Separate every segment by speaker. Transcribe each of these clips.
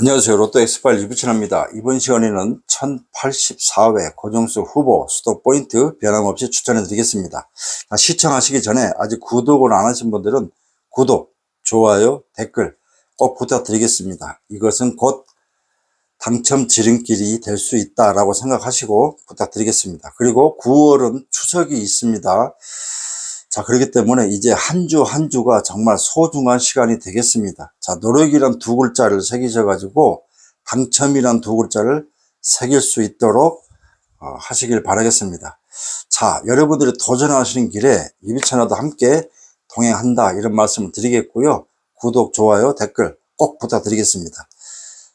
Speaker 1: 안녕하세요. 로또 엑스파일 유비천입니다. 이번 시간에는 1084회 고정수 후보 수도 포인트 변함없이 추천해 드리겠습니다. 시청하시기 전에 아직 구독을 안 하신 분들은 구독, 좋아요, 댓글 꼭 부탁드리겠습니다. 이것은 곧 당첨 지름길이 될 수 있다라고 생각하시고 부탁드리겠습니다. 그리고 9월은 추석이 있습니다. 자, 그렇기 때문에 이제 한 주 한 주가 정말 소중한 시간이 되겠습니다. 자, 노력이란 두 글자를 새기셔가지고 당첨이란 두 글자를 새길 수 있도록 하시길 바라겠습니다. 자, 여러분들이 도전하시는 길에 유비채널도 함께 동행한다 이런 말씀을 드리겠고요. 구독, 좋아요, 댓글 꼭 부탁드리겠습니다.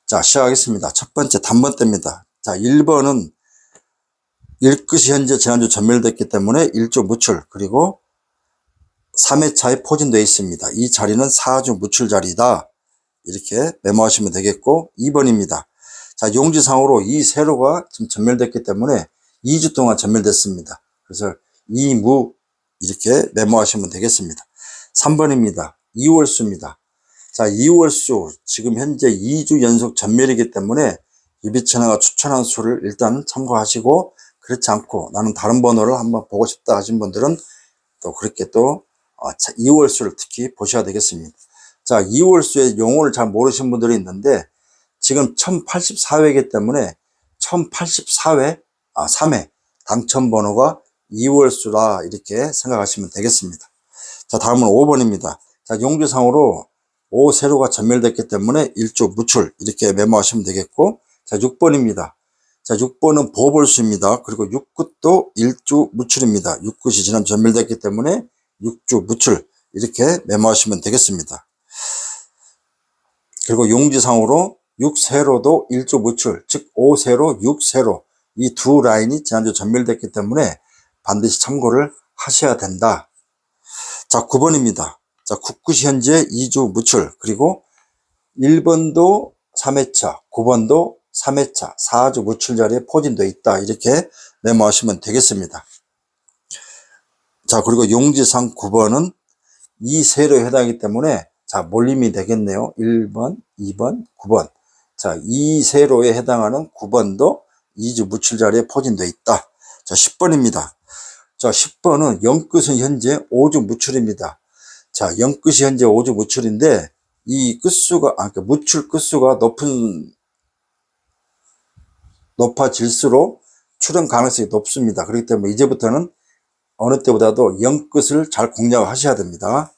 Speaker 1: 자, 시작하겠습니다. 첫 번째 단번대입니다. 자, 1번은 일끝이 현재 지난주 전멸됐기 때문에 1조 무출, 그리고 3회차에 포진되어 있습니다. 이 자리는 4주 무출 자리다. 이렇게 메모하시면 되겠고, 2번입니다. 자, 용지상으로 이 세로가 지금 전멸됐기 때문에 2주 동안 전멸됐습니다. 그래서 이무 이렇게 메모하시면 되겠습니다. 3번입니다. 2월수입니다. 자, 2월수 지금 현재 2주 연속 전멸이기 때문에 유비천하가 추천한 수를 일단 참고하시고, 그렇지 않고 나는 다른 번호를 한번 보고 싶다 하신 분들은 또 그렇게 또 2월수를 특히 보셔야 되겠습니다. 자, 2월수의 용어를 잘 모르시는 분들이 있는데 지금 1084회이기 때문에 1084회 3회 당첨번호가 2월수라 이렇게 생각하시면 되겠습니다. 자, 다음은 5번입니다. 자, 용지상으로 5세로가 전멸됐기 때문에 1주 무출 이렇게 메모하시면 되겠고, 자, 6번입니다. 자, 6번은 보볼수입니다. 그리고 6끝도 1주 무출입니다. 6끝이 지난 전멸됐기 때문에 6주 무출 이렇게 메모하시면 되겠습니다. 그리고 용지상으로 6세로도 1주 무출, 즉 5세로, 6세로 이 두 라인이 지난주 전멸됐기 때문에 반드시 참고를 하셔야 된다. 자, 9번입니다. 자, 9끝이 현재 2주 무출, 그리고 1번도 3회차, 9번도 3회차, 4주 무출 자리에 포진되어 있다. 이렇게 메모하시면 되겠습니다. 자, 그리고 용지상 9번은 이 세로에 해당하기 때문에 자, 몰림이 되겠네요. 1번, 2번, 9번. 자, 이 세로에 해당하는 9번도 2주 무출 자리에 포진되어 있다. 자, 10번입니다. 자, 10번은 0끝은 현재 5주 무출입니다. 자, 0끝이 현재 5주 무출인데 이 끝수가, 그러니까 무출 끝수가 높아질수록 출현 가능성이 높습니다. 그렇기 때문에 이제부터는 어느 때보다도 0끝을 잘 공략하셔야 됩니다.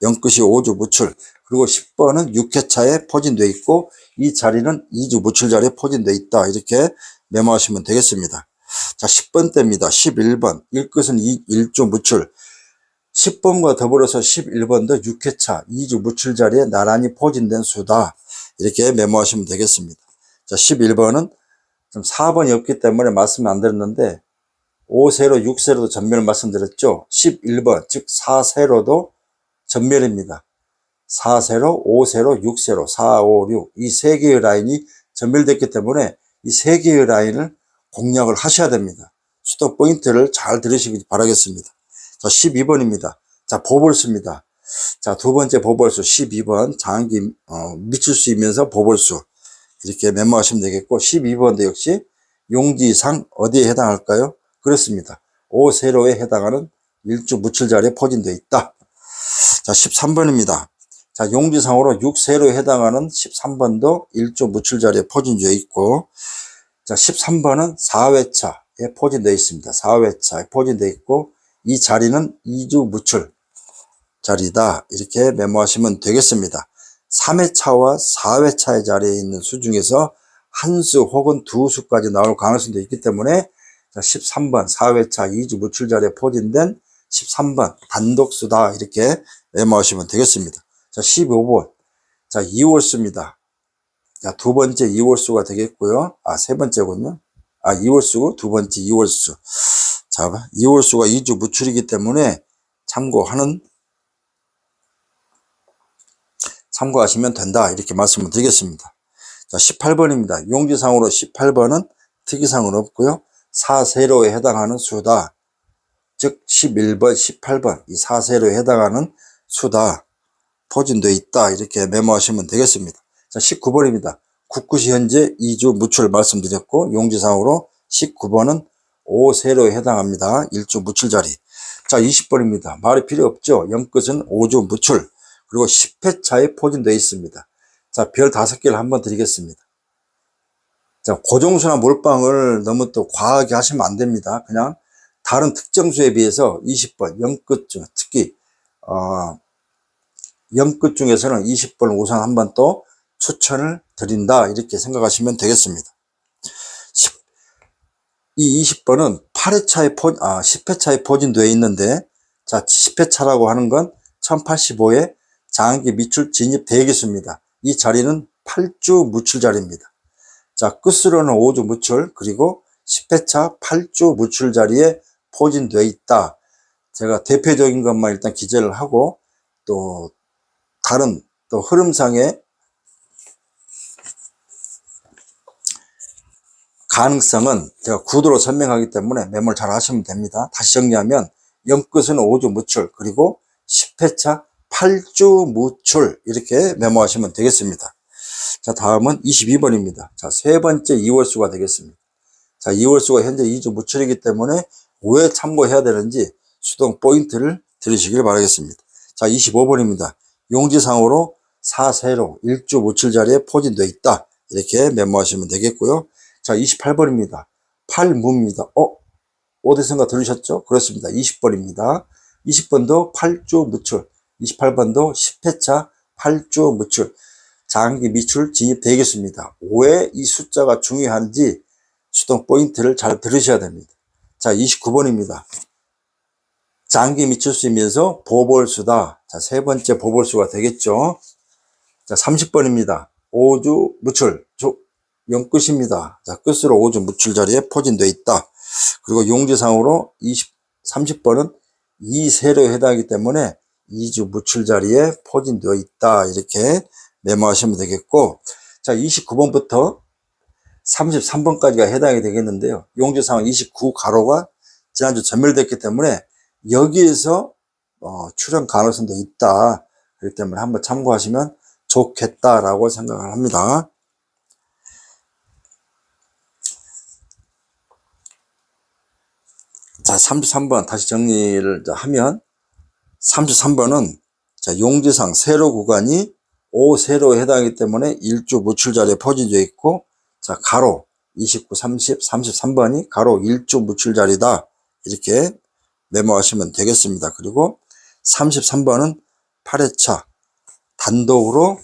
Speaker 1: 0끝이 5주 무출, 그리고 10번은 6회차에 포진되어 있고 이 자리는 2주 무출 자리에 포진되어 있다. 이렇게 메모하시면 되겠습니다. 자, 10번대입니다. 11번 1끝은 1주 무출, 10번과 더불어서 11번도 6회차 2주 무출 자리에 나란히 포진된 수다. 이렇게 메모하시면 되겠습니다. 자, 11번은 좀 4번이 없기 때문에 말씀 안 드렸는데 5세로 6세로도 전멸 말씀드렸죠. 11번 즉 4세로도 전멸입니다. 4세로 5세로 6세로 4, 5, 6 이 세 개의 라인이 전멸됐기 때문에 이 세 개의 라인을 공략을 하셔야 됩니다. 수도 포인트를 잘 들으시기 바라겠습니다. 자, 12번입니다. 자, 보볼수입니다. 자, 두 번째 보볼수 12번 장기 미출수이면서 보볼수 이렇게 메모하시면 되겠고, 12번도 역시 용지상 어디에 해당할까요? 그렇습니다. 5세로에 해당하는 1주 무출 자리에 포진되어 있다. 자, 13번입니다. 자, 용지상으로 6세로에 해당하는 13번도 1주 무출 자리에 포진되어 있고, 자, 13번은 4회차에 포진되어 있습니다. 4회차에 포진되어 있고, 이 자리는 2주 무출 자리다. 이렇게 메모하시면 되겠습니다. 3회차와 4회차의 자리에 있는 수 중에서 한 수 혹은 두 수까지 나올 가능성도 있기 때문에 13번 4회차 2주 무출 자리에 포진된 13번 단독수다. 이렇게 메모하시면 되겠습니다. 자, 15번. 자, 2월수입니다. 자, 두 번째 2월수가 되겠고요. 세 번째군요. 2월수고 두 번째 2월수. 자, 2월수가 2주 무출이기 때문에 참고하시면 된다. 이렇게 말씀을 드리겠습니다. 자, 18번입니다. 용지상으로 18번은 특이사항은 없고요. 4세로에 해당하는 수다. 즉 11번, 18번 이 4세로에 해당하는 수다. 포진되어 있다. 이렇게 메모하시면 되겠습니다. 자, 19번입니다. 국구시 현재 2주 무출 말씀드렸고, 용지상으로 19번은 5세로에 해당합니다. 1주 무출 자리. 자, 20번입니다. 말이 필요 없죠. 0끝은 5주 무출. 그리고 10회차에 포진되어 있습니다. 자, 별 5개를 한번 드리겠습니다. 자, 고정수나 몰빵을 너무 또 과하게 하시면 안 됩니다. 그냥 다른 특정 수에 비해서 20번 0끝 중, 특히 0끝 중에서는 20번을 우선 한번 또 추천을 드린다, 이렇게 생각하시면 되겠습니다. 이 20번은 10회차에 포진되어 있는데, 자, 10회차라고 하는 건 1085회 장기 미출 진입 대기수입니다. 이 자리는 8주 무출 자리입니다. 자, 끝으로는 5주 무출, 그리고 10회차 8주 무출 자리에 포진되어 있다. 제가 대표적인 것만 일단 기재를 하고, 또 다른 또 흐름상의 가능성은 제가 구도로 설명하기 때문에 메모를 잘 하시면 됩니다. 다시 정리하면 0끝은 5주 무출, 그리고 10회차 8주 무출, 이렇게 메모하시면 되겠습니다. 자, 다음은 22번입니다. 자, 세 번째 2월수가 되겠습니다. 자, 2월수가 현재 2주 무출이기 때문에 왜 참고해야 되는지 수동 포인트를 들으시길 바라겠습니다. 자, 25번입니다. 용지상으로 4세로 1주 무출 자리에 포진되어 있다, 이렇게 메모하시면 되겠고요. 자, 28번입니다. 8무입니다. 어디선가 들으셨죠? 그렇습니다. 20번입니다. 20번도 8주 무출, 28번도 10회차 8주 무출, 장기 미출 진입 되겠습니다. 왜 이 숫자가 중요한지 수동 포인트를 잘 들으셔야 됩니다. 자, 29번입니다. 장기 미출수이면서 보볼수다. 자, 세 번째 보볼수가 되겠죠. 자, 30번입니다. 5주 무출, 0끝입니다. 자, 끝으로 5주 무출 자리에 포진되어 있다. 그리고 용지상으로 30번은 2세로에 해당하기 때문에 2주 무출 자리에 포진되어 있다, 이렇게 메모하시면 되겠고, 자, 29번부터 33번까지가 해당이 되겠는데요. 용지상은 29 가로가 지난주 전멸됐기 때문에 여기에서 출현 가능성도 있다. 그렇기 때문에 한번 참고하시면 좋겠다라고 생각을 합니다. 자, 33번 다시 정리를 하면, 33번은 자, 용지상 세로 구간이 5세로에 해당하기 때문에 1주 무출 자리에 포진되어 있고, 자, 가로 29, 30, 33번이 가로 1주 무출 자리다, 이렇게 메모하시면 되겠습니다. 그리고 33번은 8회차 단독으로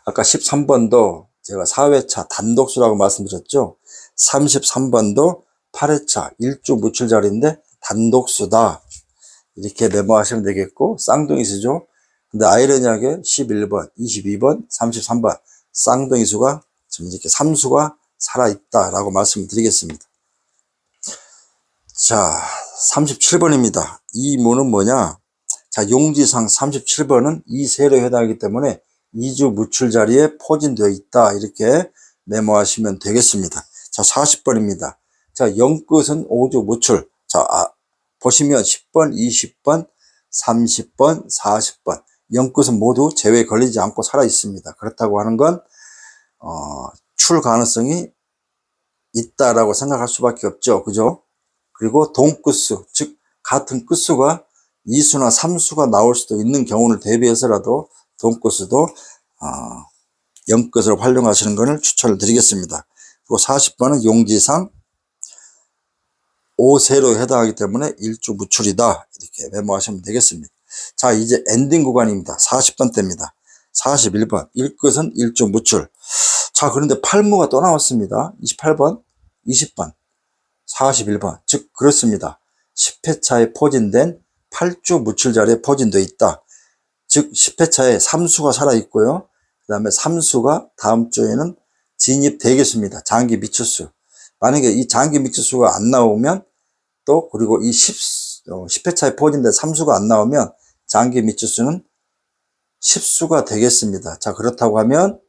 Speaker 1: 아까 13번도 제가 4회차 단독수라고 말씀드렸죠. 33번도 8회차 1주 무출 자리인데 단독수다, 이렇게 메모하시면 되겠고, 쌍둥이수죠. 근데 아이러니하게 11번, 22번, 33번 쌍둥이수가 지금 이렇게 3수가 살아있다라고 말씀드리겠습니다. 자, 37번입니다. 이 문은 뭐냐? 자, 용지상 37번은 2세로에 해당하기 때문에 2주 무출 자리에 포진되어 있다, 이렇게 메모하시면 되겠습니다. 자, 40번입니다. 자, 0끝은 5주 무출. 자, 보시면 10번, 20번, 30번, 40번 0끝은 모두 제외 걸리지 않고 살아 있습니다. 그렇다고 하는 건 출 가능성이 있다라고 생각할 수밖에 없죠. 그죠? 그리고 동끝수, 즉 같은 끝수가 2수나 3수가 나올 수도 있는 경우를 대비해서라도 동끝수도 0끝으로 활용하시는 것을 추천을 드리겠습니다. 그리고 40번은 용지상 5세로에 해당하기 때문에 1주 무출이다, 이렇게 메모하시면 되겠습니다. 자, 이제 엔딩 구간입니다. 40번대입니다. 41번 1끝은 1주 무출. 자, 그런데 8무가 또 나왔습니다. 28번, 20번, 41번. 즉 그렇습니다. 10회차에 포진된 8주 무출 자리에 포진되어 있다. 즉 10회차에 3수가 살아있고요. 그 다음에 3수가 다음 주에는 진입 대기수입니다. 장기 미출수. 만약에 이 장기 미출수가 안 나오면, 또 그리고 이 10회차에 포진된 3수가 안 나오면 장기 미출수는 10수가 되겠습니다. 자, 그렇다고 하면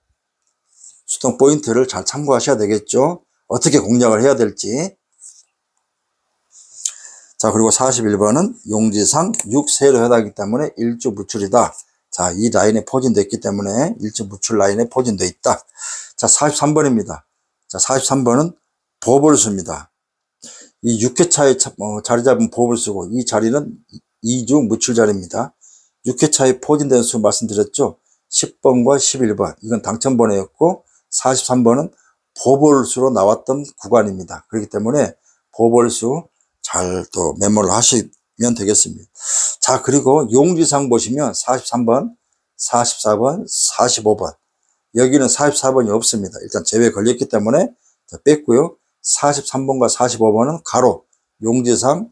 Speaker 1: 수동 포인트를 잘 참고하셔야 되겠죠. 어떻게 공략을 해야 될지. 자, 그리고 41번은 용지상 6세로 해당하기 때문에 1주 무출이다. 자, 이 라인에 포진되어 있기 때문에 일주 무출 라인에 포진되어 있다. 자, 43번입니다. 자, 43번은 보벌수입니다. 이 6회차에 자리 잡은 보벌수고, 이 자리는 2주 무출 자리입니다. 6회차에 포진된 수 말씀드렸죠. 10번과 11번. 이건 당첨번호였고, 43번은 보벌수로 나왔던 구간입니다. 그렇기 때문에 보벌수 잘 또 메모를 하시면 되겠습니다. 자, 그리고 용지상 보시면 43번, 44번, 45번. 여기는 44번이 없습니다. 일단 제외 걸렸기 때문에 뺐고요. 43번과 45번은 가로, 용지상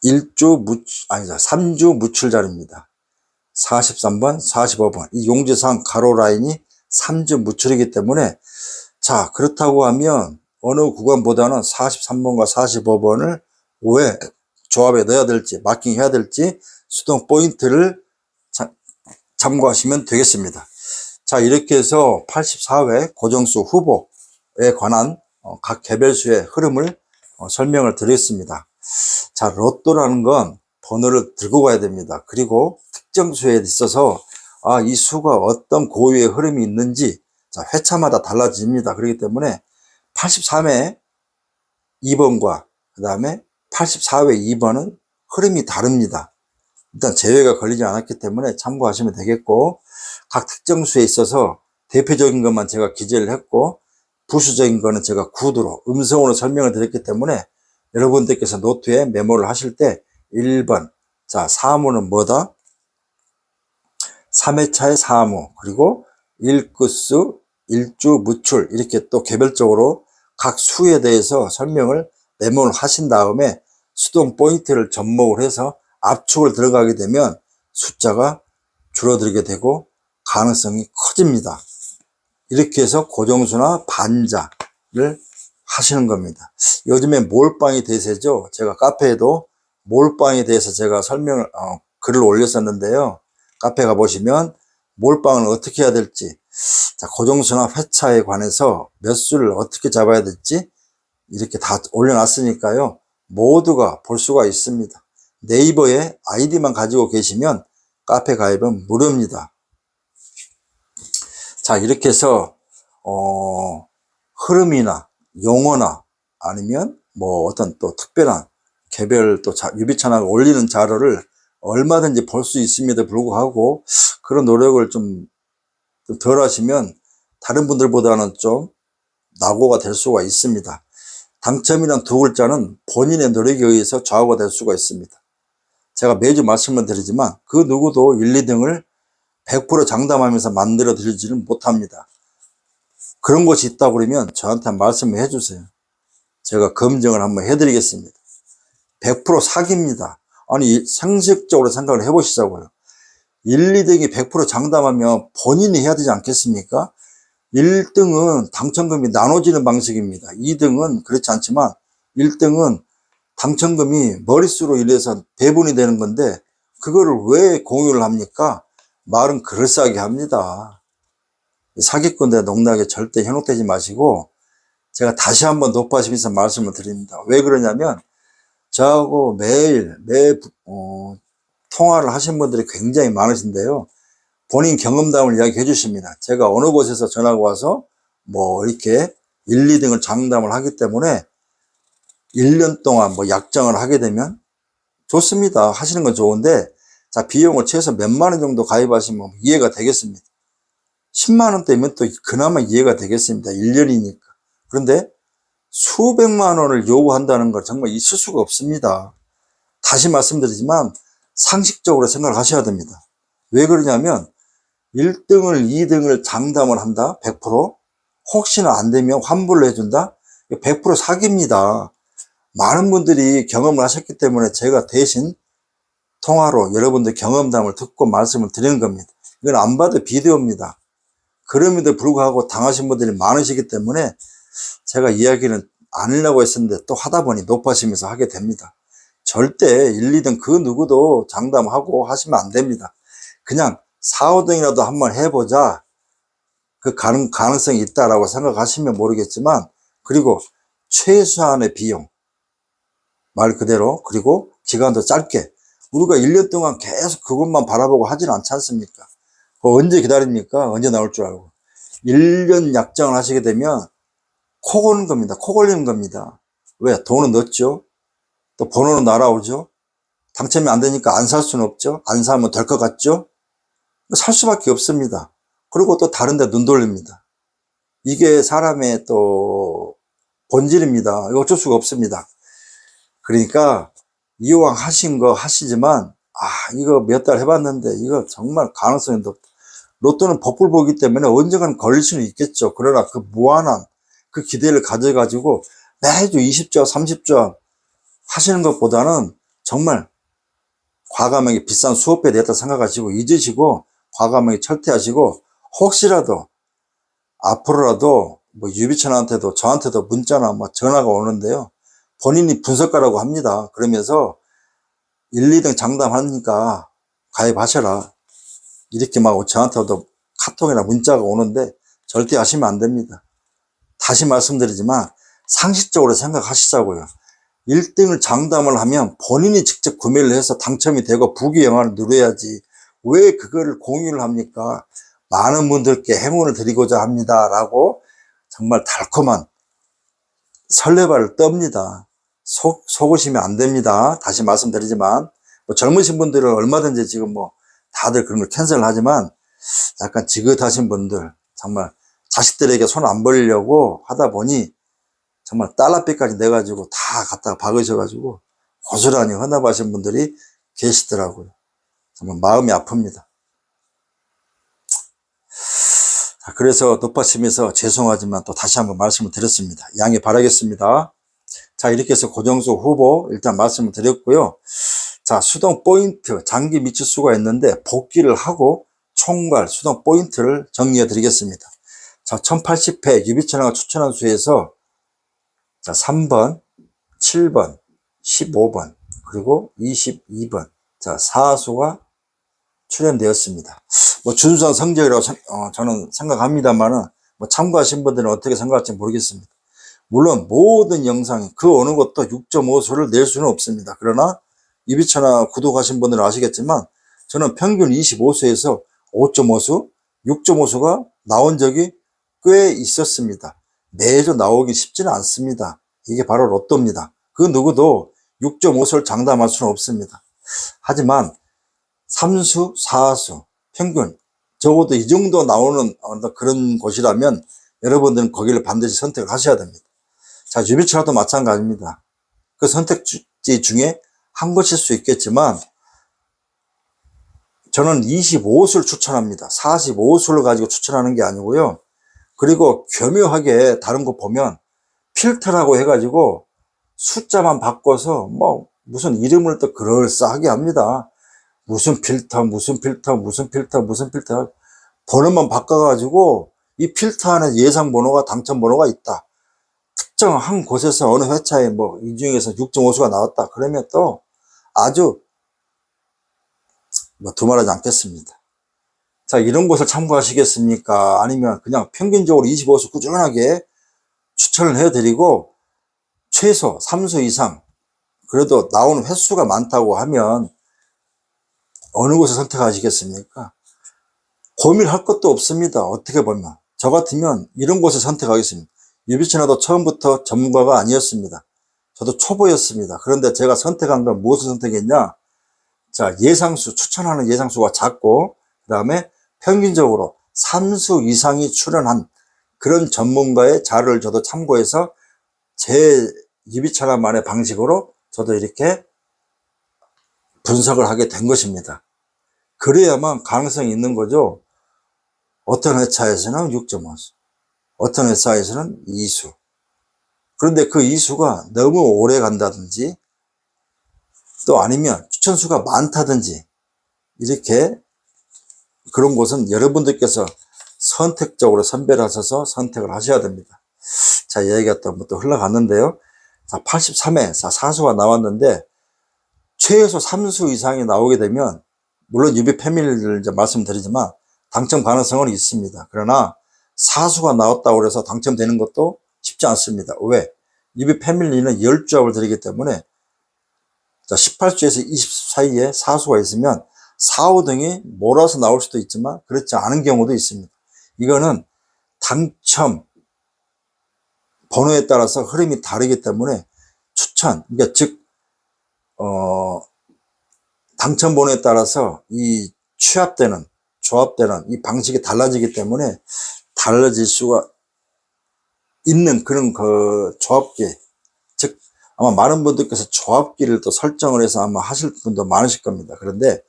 Speaker 1: 3주 무출 자리입니다. 43번, 45번. 이 용지상 가로 라인이 3주 무출이기 때문에, 자, 그렇다고 하면 어느 구간보다는 43번과 45번을 왜 조합에 넣어야 될지, 마킹해야 될지 수동 포인트를 참고하시면 되겠습니다. 자, 이렇게 해서 84회 고정수 후보에 관한 각 개별수의 흐름을 설명을 드렸습니다. 자, 로또라는 건 번호를 들고 가야 됩니다. 그리고 특정 수에 있어서 이 수가 어떤 고유의 흐름이 있는지, 자, 회차마다 달라집니다. 그렇기 때문에 83회 2번과 그 다음에 84회 2번은 흐름이 다릅니다. 일단 제외가 걸리지 않았기 때문에 참고하시면 되겠고, 각 특정 수에 있어서 대표적인 것만 제가 기재를 했고, 부수적인 거는 제가 구두로 음성으로 설명을 드렸기 때문에 여러분들께서 노트에 메모를 하실 때 1번, 자, 사무는 뭐다? 3회차의 사무, 그리고 일구수, 일주 무출, 이렇게 또 개별적으로 각 수에 대해서 설명을 메모를 하신 다음에 수동 포인트를 접목을 해서 압축을 들어가게 되면 숫자가 줄어들게 되고 가능성이 커집니다. 이렇게 해서 고정수나 반자를 하시는 겁니다. 요즘에 몰빵이 대세죠. 제가 카페에도 몰빵에 대해서 제가 글을 올렸었는데요. 카페 가보시면 몰빵을 어떻게 해야 될지, 자, 고정수나 회차에 관해서 몇 수를 어떻게 잡아야 될지 이렇게 다 올려놨으니까요. 모두가 볼 수가 있습니다. 네이버에 아이디만 가지고 계시면 카페 가입은 무료입니다. 자, 이렇게 해서 흐름이나 용어나 아니면 뭐 어떤 또 특별한 개별 또 유비천하고 올리는 자료를 얼마든지 볼 수 있음에도 불구하고 그런 노력을 좀 덜 하시면 다른 분들보다는 좀 낙오가 될 수가 있습니다. 당첨이란 두 글자는 본인의 노력에 의해서 좌우가 될 수가 있습니다. 제가 매주 말씀을 드리지만 그 누구도 1, 2등을 100% 장담하면서 만들어 드리지는 못합니다. 그런 것이 있다고 그러면 저한테 말씀을 해주세요. 제가 검증을 한번 해드리겠습니다. 100% 사기입니다. 아니, 상식적으로 생각을 해보시자고요. 1, 2등이 100% 장담하면 본인이 해야 되지 않겠습니까? 1등은 당첨금이 나눠지는 방식입니다. 2등은 그렇지 않지만 1등은 당첨금이 머릿수로 인해서 배분이 되는 건데 그거를 왜 공유를 합니까? 말은 그럴싸하게 합니다. 사기꾼들 농락에 절대 현혹되지 마시고 제가 다시 한번 높아지면서 말씀을 드립니다. 왜 그러냐면 저하고 매일 통화를 하신 분들이 굉장히 많으신데요. 본인 경험담을 이야기해 주십니다. 제가 어느 곳에서 전화가 와서 뭐 이렇게 1, 2등을 장담을 하기 때문에 1년 동안 뭐 약정을 하게 되면 좋습니다. 하시는 건 좋은데 자, 비용을 최소 몇만 원 정도 가입하시면 이해가 되겠습니다. 10만 원대면 또 그나마 이해가 되겠습니다. 1년이니까. 그런데 수백만 원을 요구한다는 걸 정말 있을 수가 없습니다. 다시 말씀드리지만 상식적으로 생각을 하셔야 됩니다. 왜 그러냐면 1등을 2등을 장담을 한다 100% 혹시나 안 되면 환불을 해준다 100% 사기입니다. 많은 분들이 경험을 하셨기 때문에 제가 대신 통화로 여러분들 경험담을 듣고 말씀을 드리는 겁니다. 이건 안 봐도 비디오입니다. 그럼에도 불구하고 당하신 분들이 많으시기 때문에 제가 이야기는 안 하려고 했었는데 또 하다 보니 높아지면서 하게 됩니다. 절대 1, 2등 그 누구도 장담하고 하시면 안 됩니다. 그냥 4, 5등이라도 한번 해보자. 그 가능성이 있다라고 생각하시면 모르겠지만, 그리고 최소한의 비용, 말 그대로, 그리고 기간도 짧게, 우리가 1년 동안 계속 그것만 바라보고 하진 않지 않습니까? 언제 기다립니까? 언제 나올 줄 알고. 1년 약정을 하시게 되면 코 고는 겁니다. 코 걸리는 겁니다. 왜? 돈은 넣었죠. 또 번호는 날아오죠. 당첨이 안 되니까 안 살 수는 없죠. 안 사면 될 것 같죠. 살 수밖에 없습니다. 그리고 또 다른 데 눈 돌립니다. 이게 사람의 또 본질입니다. 이거 어쩔 수가 없습니다. 그러니까 이왕 하신 거 하시지만 이거 몇 달 해봤는데 이거 정말 가능성이 높다. 로또는 복불복이기 때문에 언젠간 걸릴 수는 있겠죠. 그러나 그 무한한 그 기대를 가져가지고 매주 20조 30조 하시는 것보다는 정말 과감하게 비싼 수업비에 냈다 생각하시고 잊으시고 과감하게 철퇴하시고, 혹시라도 앞으로라도 뭐 유비천한테도 저한테도 문자나 뭐 전화가 오는데요, 본인이 분석가라고 합니다. 그러면서 1, 2등 장담하니까 가입하셔라 이렇게 막 저한테도 카톡이나 문자가 오는데 절대 하시면 안 됩니다. 다시 말씀드리지만 상식적으로 생각하시자고요. 1등을 장담을 하면 본인이 직접 구매를 해서 당첨이 되고 부귀영화를 누려야지 왜 그거를 공유를 합니까? 많은 분들께 행운을 드리고자 합니다 라고 정말 달콤한 설레발을 떱니다. 속으시면 안 됩니다. 다시 말씀드리지만 뭐 젊으신 분들은 얼마든지 지금 뭐 다들 그런 걸 캔슬을 하지만 약간 지긋하신 분들, 정말 자식들에게 손 안 벌리려고 하다 보니 정말 달러비까지 내가지고 다 갖다가 박으셔가지고 고스란히 헌납하신 분들이 계시더라고요. 정말 마음이 아픕니다. 그래서 높아심에서 죄송하지만 또 다시 한번 말씀을 드렸습니다. 양해 바라겠습니다. 자, 이렇게 해서 고정수 후보 일단 말씀을 드렸고요. 자, 수동 포인트 장기 미치수가 있는데 복귀를 하고 총괄 수동 포인트를 정리해 드리겠습니다. 자, 1080회 유비천하가 추천한 수에서 자, 3번, 7번, 15번, 그리고 22번. 자, 4수가 출연되었습니다. 뭐 준수한 성적이라고 저는 생각합니다만은 뭐 참고하신 분들은 어떻게 생각할지 모르겠습니다. 물론 모든 영상이 그 어느 것도 6.5수를 낼 수는 없습니다. 그러나 유비천하 구독하신 분들은 아시겠지만 저는 평균 25수에서 5.5수, 6.5수가 나온 적이 꽤 있었습니다. 매주 나오기 쉽지는 않습니다. 이게 바로 로또입니다. 그 누구도 6.5수를 장담할 수는 없습니다. 하지만 3수, 4수 평균 적어도 이 정도 나오는 그런 곳이라면 여러분들은 거기를 반드시 선택을 하셔야 됩니다. 자, 유비천하도 마찬가지입니다. 그 선택지 중에 한 곳일 수 있겠지만 저는 25수를 추천합니다. 45수를 가지고 추천하는 게 아니고요. 그리고 교묘하게 다른 거 보면 필터라고 해가지고 숫자만 바꿔서 뭐 무슨 이름을 또 그럴싸하게 합니다. 무슨 필터, 무슨 필터, 무슨 필터, 무슨 필터. 번호만 바꿔가지고 이 필터 안에 예상 번호가 당첨 번호가 있다. 특정 한 곳에서 어느 회차에 뭐 이 중에서 6.5수가 나왔다. 그러면 또 아주 뭐 두말하지 않겠습니다. 자, 이런 곳을 참고하시겠습니까? 아니면 그냥 평균적으로 25수 꾸준하게 추천을 해드리고 최소 3수 이상 그래도 나오는 횟수가 많다고 하면 어느 곳을 선택하시겠습니까? 고민할 것도 없습니다. 어떻게 보면 저 같으면 이런 곳을 선택하겠습니다. 유비천하도 처음부터 전문가가 아니었습니다. 저도 초보였습니다. 그런데 제가 선택한 건 무엇을 선택했냐? 자, 예상수, 추천하는 예상수가 작고 그 다음에 평균적으로 3수 이상이 출연한 그런 전문가의 자료를 저도 참고해서 제 유비천하만의 방식으로 저도 이렇게 분석을 하게 된 것입니다. 그래야만 가능성이 있는 거죠. 어떤 회차에서는 6.5수, 어떤 회차에서는 2수. 그런데 그 2수가 너무 오래 간다든지 또 아니면 추천수가 많다든지 이렇게 그런 곳은 여러분들께서 선택적으로 선별하셔서 선택을 하셔야 됩니다. 자, 얘기가 또 흘러갔는데요. 자, 83회 4수가 나왔는데 최소 3수 이상이 나오게 되면 물론 유비 패밀리를 이제 말씀드리지만 당첨 가능성은 있습니다. 그러나 4수가 나왔다고 해서 당첨되는 것도 쉽지 않습니다. 왜? 유비 패밀리는 10조합을 드리기 때문에 자, 18수에서 20수 사이에 사수가 있으면 4, 5등이 몰아서 나올 수도 있지만 그렇지 않은 경우도 있습니다. 이거는 당첨 번호에 따라서 흐름이 다르기 때문에 추천, 그러니까 즉 당첨 번호에 따라서 이 취합되는, 조합되는 이 방식이 달라지기 때문에 달라질 수가 있는 그런 그 조합기, 즉 아마 많은 분들께서 조합기를 또 설정을 해서 아마 하실 분도 많으실 겁니다. 그런데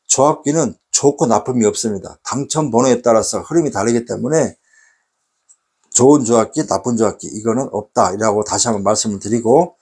Speaker 1: 조합기는 좋고 나쁨이 없습니다. 당첨 번호에 따라서 흐름이 다르기 때문에 좋은 조합기, 나쁜 조합기 이거는 없다 라고 다시 한번 말씀을 드리고,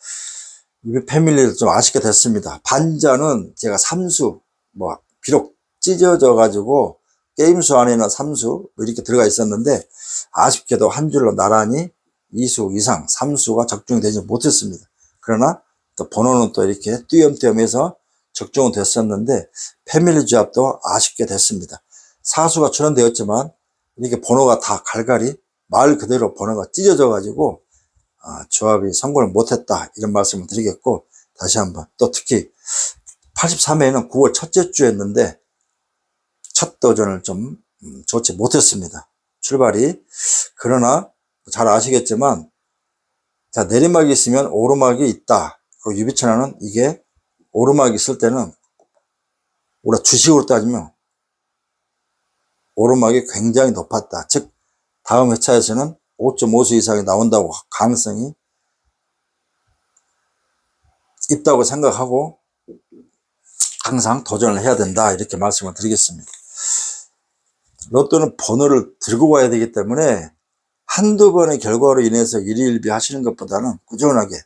Speaker 1: 이 패밀리를 좀 아쉽게 됐습니다. 반자는 제가 3수, 뭐 비록 찢어져 가지고 게임수 안에는 3수 이렇게 들어가 있었는데 아쉽게도 한 줄로 나란히 2수 이상 3수가 적중이 되지 못했습니다. 그러나 또 번호는 또 이렇게 띄엄띄엄해서 적중은 됐었는데 패밀리 조합도 아쉽게 됐습니다. 사수가 출연되었지만 이렇게 번호가 다 갈갈이 말 그대로 번호가 찢어져 가지고 조합이 성공을 못했다 이런 말씀을 드리겠고, 다시 한번 또 특히 83회는 9월 첫째 주였는데 첫 도전을 좀 좋지 못했습니다. 출발이. 그러나 잘 아시겠지만 자, 내리막이 있으면 오르막이 있다. 그리고 유비천하는 이게 오르막이 있을 때는 우리가 주식으로 따지면 오르막이 굉장히 높았다. 즉 다음 회차에서는 5.5수 이상이 나온다고 가능성이 있다고 생각하고 항상 도전을 해야 된다 이렇게 말씀을 드리겠습니다. 로또는 번호를 들고 가야 되기 때문에 한두 번의 결과로 인해서 일희일비 하시는 것보다는 꾸준하게,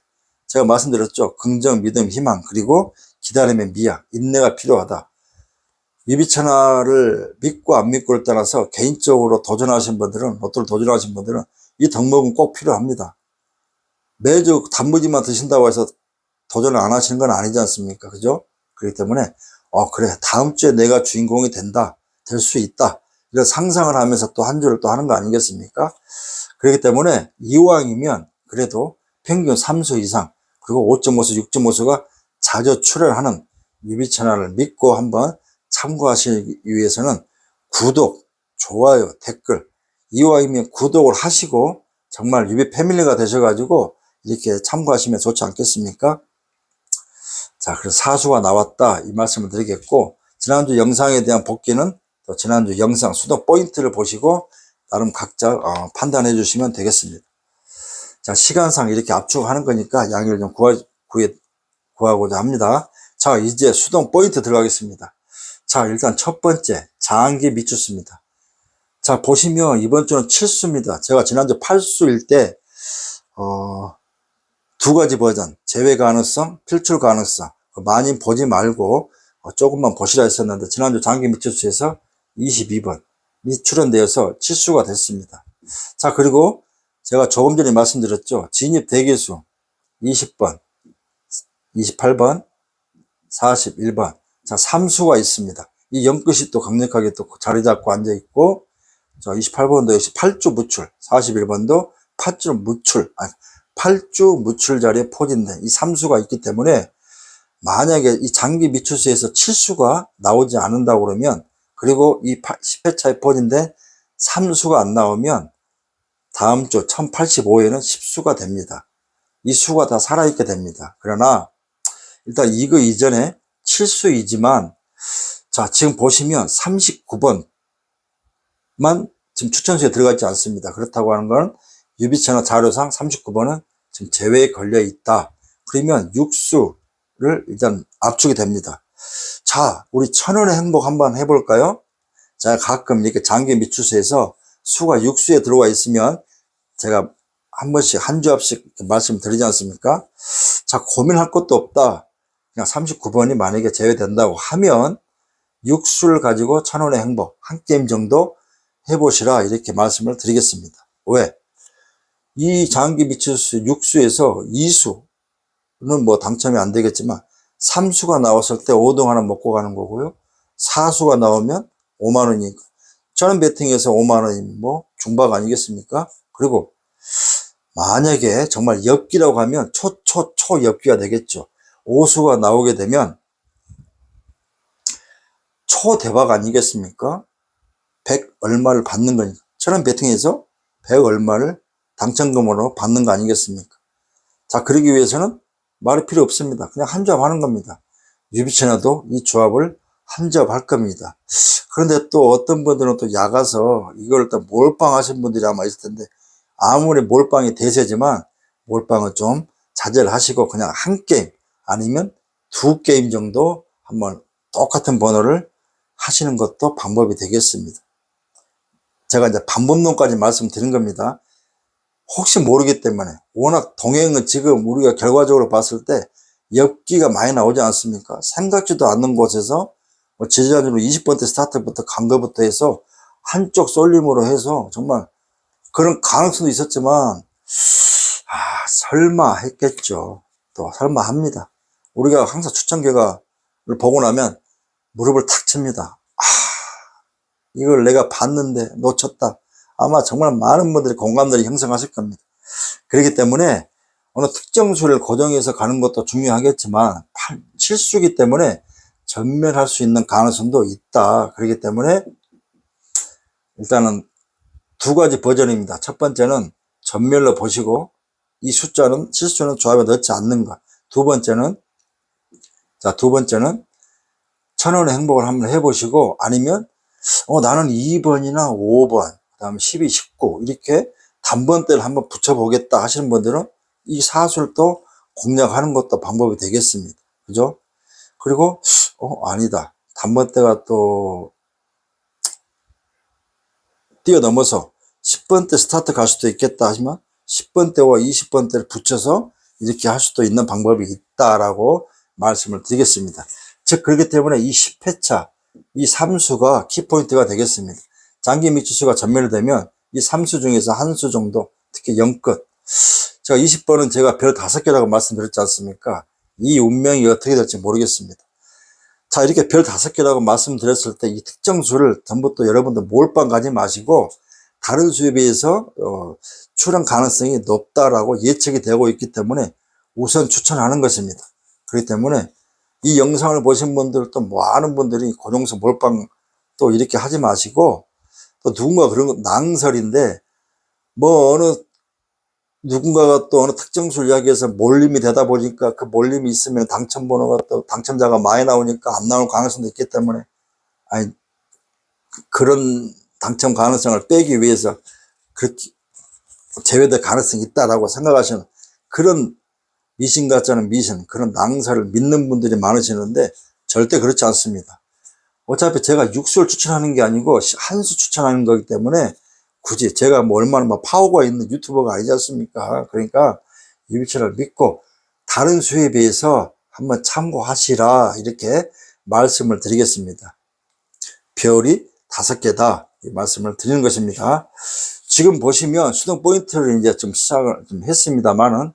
Speaker 1: 제가 말씀드렸죠. 긍정, 믿음, 희망, 그리고 기다림의 미약, 인내가 필요하다. 유비천하를 믿고 안 믿고를 떠나서 개인적으로 도전하신 분들은, 로또를 도전하신 분들은 이 덕목은 꼭 필요합니다. 매주 단무지만 드신다고 해서 도전을 안 하시는 건 아니지 않습니까? 그죠? 그렇기 때문에 그래, 다음 주에 내가 주인공이 된다, 될 수 있다, 이런 상상을 하면서 또 한 주를 또 하는 거 아니겠습니까? 그렇기 때문에 이왕이면 그래도 평균 3수 이상, 그리고 5.5수, 6.5수가 자주 출연하는 유비천하를 믿고 한번 참고하시기 위해서는 구독, 좋아요, 댓글, 이왕이면 구독을 하시고 정말 유비 패밀리가 되셔가지고 이렇게 참고하시면 좋지 않겠습니까? 자, 그래서 사수가 나왔다 이 말씀을 드리겠고, 지난주 영상에 대한 복귀는 또 지난주 영상 수도 포인트를 보시고 나름 각자 판단해 주시면 되겠습니다. 자, 시간상 이렇게 압축하는 거니까 양해를 좀 구하고자 합니다. 자, 이제 수동 포인트 들어가겠습니다. 자, 일단 첫 번째 장기 미추수입니다. 자, 보시면 이번 주는 7수입니다. 제가 지난주 8수일 때 두 가지 버전, 제외 가능성, 필출 가능성, 많이 보지 말고 조금만 보시라 했었는데 지난주 장기 미추수에서 22번이 출연되어서 7수가 됐습니다. 자, 그리고 제가 조금 전에 말씀드렸죠. 진입 대기수 20번, 28번, 41번. 자, 3수가 있습니다. 이 영끝이 또 강력하게 또 자리 잡고 앉아 있고, 자, 28번도 역시 8주 무출, 41번도 8주 무출 자리에 포진된 이 3수가 있기 때문에 만약에 이 장기 미추수에서 7수가 나오지 않는다고 그러면, 그리고 이 10회차에 포진된 3수가 안 나오면 다음 주 1085회는 10수가 됩니다. 이 수가 다 살아있게 됩니다. 그러나 일단 이거 이전에 7수이지만 자, 지금 보시면 39번만 지금 추천수에 들어가지 않습니다. 그렇다고 하는 건 유비천하 자료상 39번은 지금 제외에 걸려 있다. 그러면 6수를 일단 압축이 됩니다. 자, 우리 천원의 행복 한번 해볼까요? 제가 가끔 이렇게 장기 미추수에서 수가 6수에 들어와 있으면 제가 한 번씩 한 조합씩 말씀드리지 않습니까? 자, 고민할 것도 없다. 그냥 39번이 만약에 제외된다고 하면 6수를 가지고 천원의 행복 한 게임 정도 해보시라 이렇게 말씀을 드리겠습니다. 왜? 이 장기 미추수 6수에서 2수는 뭐 당첨이 안 되겠지만 3수가 나왔을 때 5등 하나 먹고 가는 거고요. 4수가 나오면 5만원이니까 저는 배팅에서 5만원이면 뭐 중박 아니겠습니까? 그리고 만약에 정말 엽기라고 하면 초엽기가 되겠죠. 오수가 나오게 되면 초대박 아니겠습니까? 100 얼마를 받는 거니까. 천원 베팅해서 100 얼마를 당첨금으로 받는 거 아니겠습니까? 자, 그러기 위해서는 말이 필요 없습니다. 그냥 한 조합 하는 겁니다. 유비천에도 이 조합을 한 조합 할 겁니다. 그런데 또 어떤 분들은 또 야가서 이걸 또 몰빵 하신 분들이 아마 있을 텐데, 아무리 몰빵이 대세지만 몰빵은 좀 자제를 하시고 그냥 한 게임 아니면 두 게임 정도 한번 똑같은 번호를 하시는 것도 방법이 되겠습니다. 제가 이제 방법론까지 말씀드린 겁니다. 혹시 모르기 때문에. 워낙 동행은 지금 우리가 결과적으로 봤을 때 엽기가 많이 나오지 않습니까? 생각지도 않는 곳에서 지지난주로 20번대 스타트부터 간 것부터 해서 한쪽 쏠림으로 해서 정말 그런 가능성도 있었지만, 설마 했겠죠. 또 설마 합니다. 우리가 항상 추천 결과를 보고 나면 무릎을 탁 칩니다. 이걸 내가 봤는데 놓쳤다. 아마 정말 많은 분들이 공감들이 형성하실 겁니다. 그렇기 때문에 어느 특정 수를 고정해서 가는 것도 중요하겠지만 실수기 때문에 전멸할 수 있는 가능성도 있다. 그렇기 때문에 일단은 두 가지 버전입니다. 첫 번째는 전멸로 보시고 이 숫자는 실수는 조합에 넣지 않는 것. 두 번째는 1000원의 행복을 한번 해보시고, 아니면 나는 2번이나 5번, 그 다음에 12, 19 이렇게 단번대를 한번 붙여보겠다 하시는 분들은 이 사술도 공략하는 것도 방법이 되겠습니다. 그죠? 그리고 아니다, 단번대가 또 뛰어넘어서 10번대 스타트 갈 수도 있겠다 하시면 10번대와 20번대를 붙여서 이렇게 할 수도 있는 방법이 있다라고 말씀을 드리겠습니다. 즉, 그렇기 때문에 이 10회차 이 3수가 키포인트가 되겠습니다. 장기 미추수가 전멸되면 이 3수 중에서 한 수 정도, 특히 0끝, 제가 20번은 제가 별 5개라고 말씀드렸지 않습니까? 이 운명이 어떻게 될지 모르겠습니다. 자, 이렇게 별 5개라고 말씀드렸을 때 이 특정 수를 전부 또 여러분들 몰빵 가지 마시고 다른 수에 비해서 출현 가능성이 높다라고 예측이 되고 있기 때문에 우선 추천하는 것입니다. 그렇기 때문에 이 영상을 보신 분들, 또 많은 분들이 고정수 몰빵 또 이렇게 하지 마시고, 또 누군가 그런 거 낭설인데, 누군가가 또 어느 특정 수 이야기해서 몰림이 되다 보니까 그 몰림이 있으면 당첨번호가 또 당첨자가 많이 나오니까 안 나올 가능성도 있기 때문에, 그런 당첨 가능성을 빼기 위해서 그렇게 제외될 가능성이 있다라고 생각하시는 그런 미신 같지않은 미신, 그런 낭설을 믿는 분들이 많으시는데 절대 그렇지 않습니다. 어차피 제가 육수를 추천하는 게 아니고 한 수 추천하는 거기 때문에 굳이 제가 얼마나 파워가 있는 유튜버가 아니지 않습니까? 그러니까 유비천을 믿고 다른 수에 비해서 한번 참고하시라, 이렇게 말씀을 드리겠습니다. 별이 5개다 이 말씀을 드리는 것입니다. 지금 보시면 수동 포인트를 이제 좀 시작을 좀 했습니다만은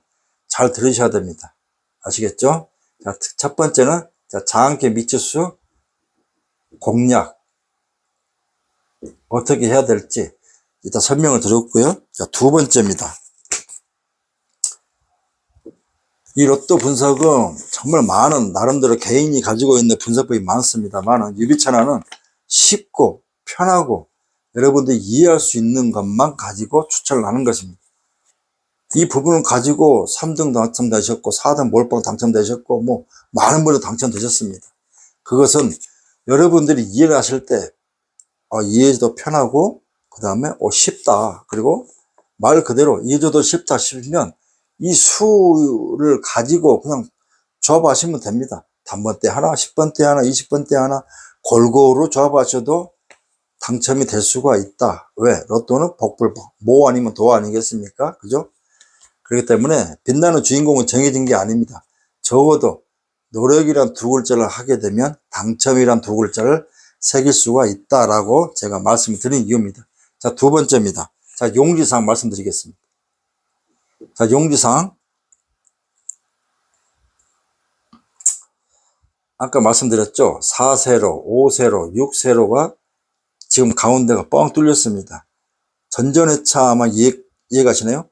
Speaker 1: 잘 들으셔야 됩니다. 아시겠죠? 자, 첫 번째는 장기 미추수 공략 어떻게 해야 될지 일단 설명을 드렸고요. 자, 두 번째입니다. 이 로또 분석은 정말 많은 나름대로 개인이 가지고 있는 분석법이 많습니다만 유비천하는 쉽고 편하고 여러분들이 이해할 수 있는 것만 가지고 추천을 하는 것입니다. 이 부분을 가지고 3등 당첨되셨고 4등 몰빵 당첨되셨고 많은 분들 당첨되셨습니다. 그것은 여러분들이 이해를 하실 때 이해도 편하고 그 다음에 쉽다, 그리고 말 그대로 이해도 쉽다 싶으면 이 수를 가지고 그냥 조합하시면 됩니다. 단번대 하나, 10번대 하나, 20번대 하나 골고루 조합하셔도 당첨이 될 수가 있다. 왜? 로또는 복불복, 모 아니면 도 아니겠습니까? 그죠? 그렇기 때문에 빛나는 주인공은 정해진 게 아닙니다. 적어도 노력이란 두 글자를 하게 되면 당첨이란 두 글자를 새길 수가 있다라고 제가 말씀을 드린 이유입니다. 자, 두 번째입니다. 자, 용지사항 말씀드리겠습니다. 자, 용지사항. 아까 말씀드렸죠? 4세로, 5세로, 6세로가 지금 가운데가 뻥 뚫렸습니다. 전전회차 아마 이해가시나요?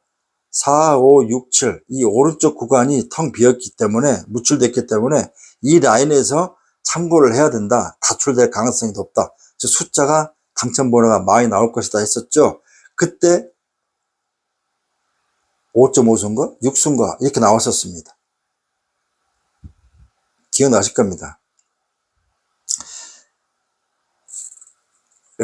Speaker 1: 4, 5, 6, 7, 이 오른쪽 구간이 텅 비었기 때문에, 무출됐기 때문에 이 라인에서 참고를 해야 된다. 다출될 가능성이 높다. 즉 숫자가 당첨번호가 많이 나올 것이다 했었죠. 그때 5.5수인가 6수인가 이렇게 나왔었습니다. 기억나실 겁니다.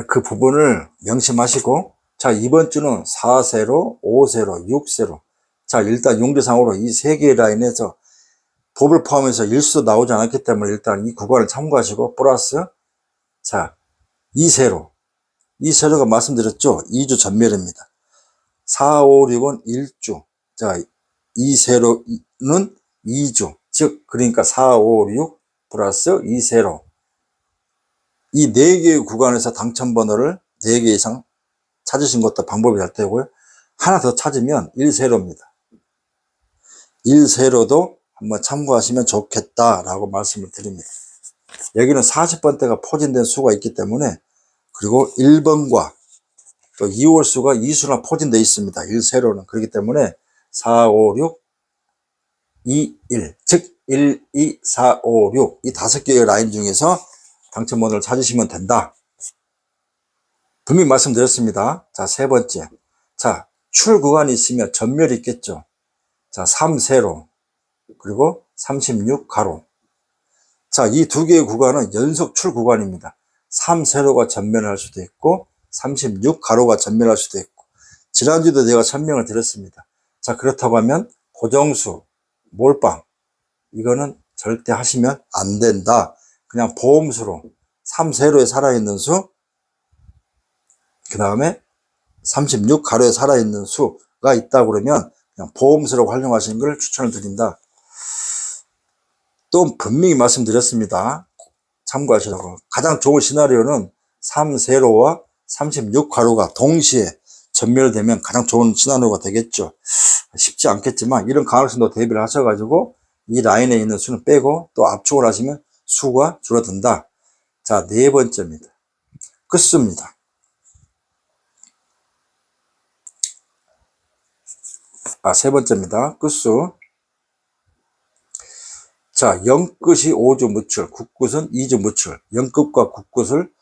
Speaker 1: 그 부분을 명심하시고, 자, 이번 주는 4세로, 5세로, 6세로. 자, 일단 용리상으로 이 세 개의 라인에서 법을 포함해서 일수도 나오지 않았기 때문에 일단 이 구간을 참고하시고, 플러스, 자, 2세로. 2세로가 말씀드렸죠? 2주 전멸입니다. 4, 5, 6은 1주. 자, 2세로는 2주. 즉, 그러니까 4, 5, 6 플러스 2세로. 이 4개의 구간에서 당첨번호를 4개 이상 찾으신 것도 방법이 될 테고요. 하나 더 찾으면 1세로입니다. 1세로도 한번 참고하시면 좋겠다라고 말씀을 드립니다. 여기는 40번대가 포진된 수가 있기 때문에, 그리고 1번과 또 2월 수가 2수나 포진되어 있습니다. 1세로는. 그렇기 때문에 4, 5, 6, 2, 1. 즉 1, 2, 4, 5, 6. 이 5개의 라인 중에서 당첨번호를 찾으시면 된다. 분명히 말씀드렸습니다. 자, 세 번째. 자, 출 구간이 있으면 전멸이 있겠죠. 자, 3세로. 그리고 36가로. 자, 이 두 개의 구간은 연속 출 구간입니다. 3세로가 전멸할 수도 있고 36가로가 전멸할 수도 있고, 지난주도 제가 설명을 드렸습니다. 자, 그렇다고 하면 고정수, 몰빵 이거는 절대 하시면 안 된다. 그냥 보험수로 3세로에 살아있는 수, 그 다음에 36가로에 살아있는 수가 있다 그러면 그냥 보험수로 활용하시는 걸 추천을 드린다. 또 분명히 말씀드렸습니다. 참고하시라고. 가장 좋은 시나리오는 3세로와 36가로가 동시에 전멸되면 가장 좋은 시나리오가 되겠죠. 쉽지 않겠지만 이런 가능성도 대비를 하셔가지고 이 라인에 있는 수는 빼고 또 압축을 하시면 수가 줄어든다. 자, 네 번째입니다. 끝수입니다. 세 번째입니다. 끝수. 자, 0끝이 5주 무출, 9끝은 2주 무출. 0끝과 9끝을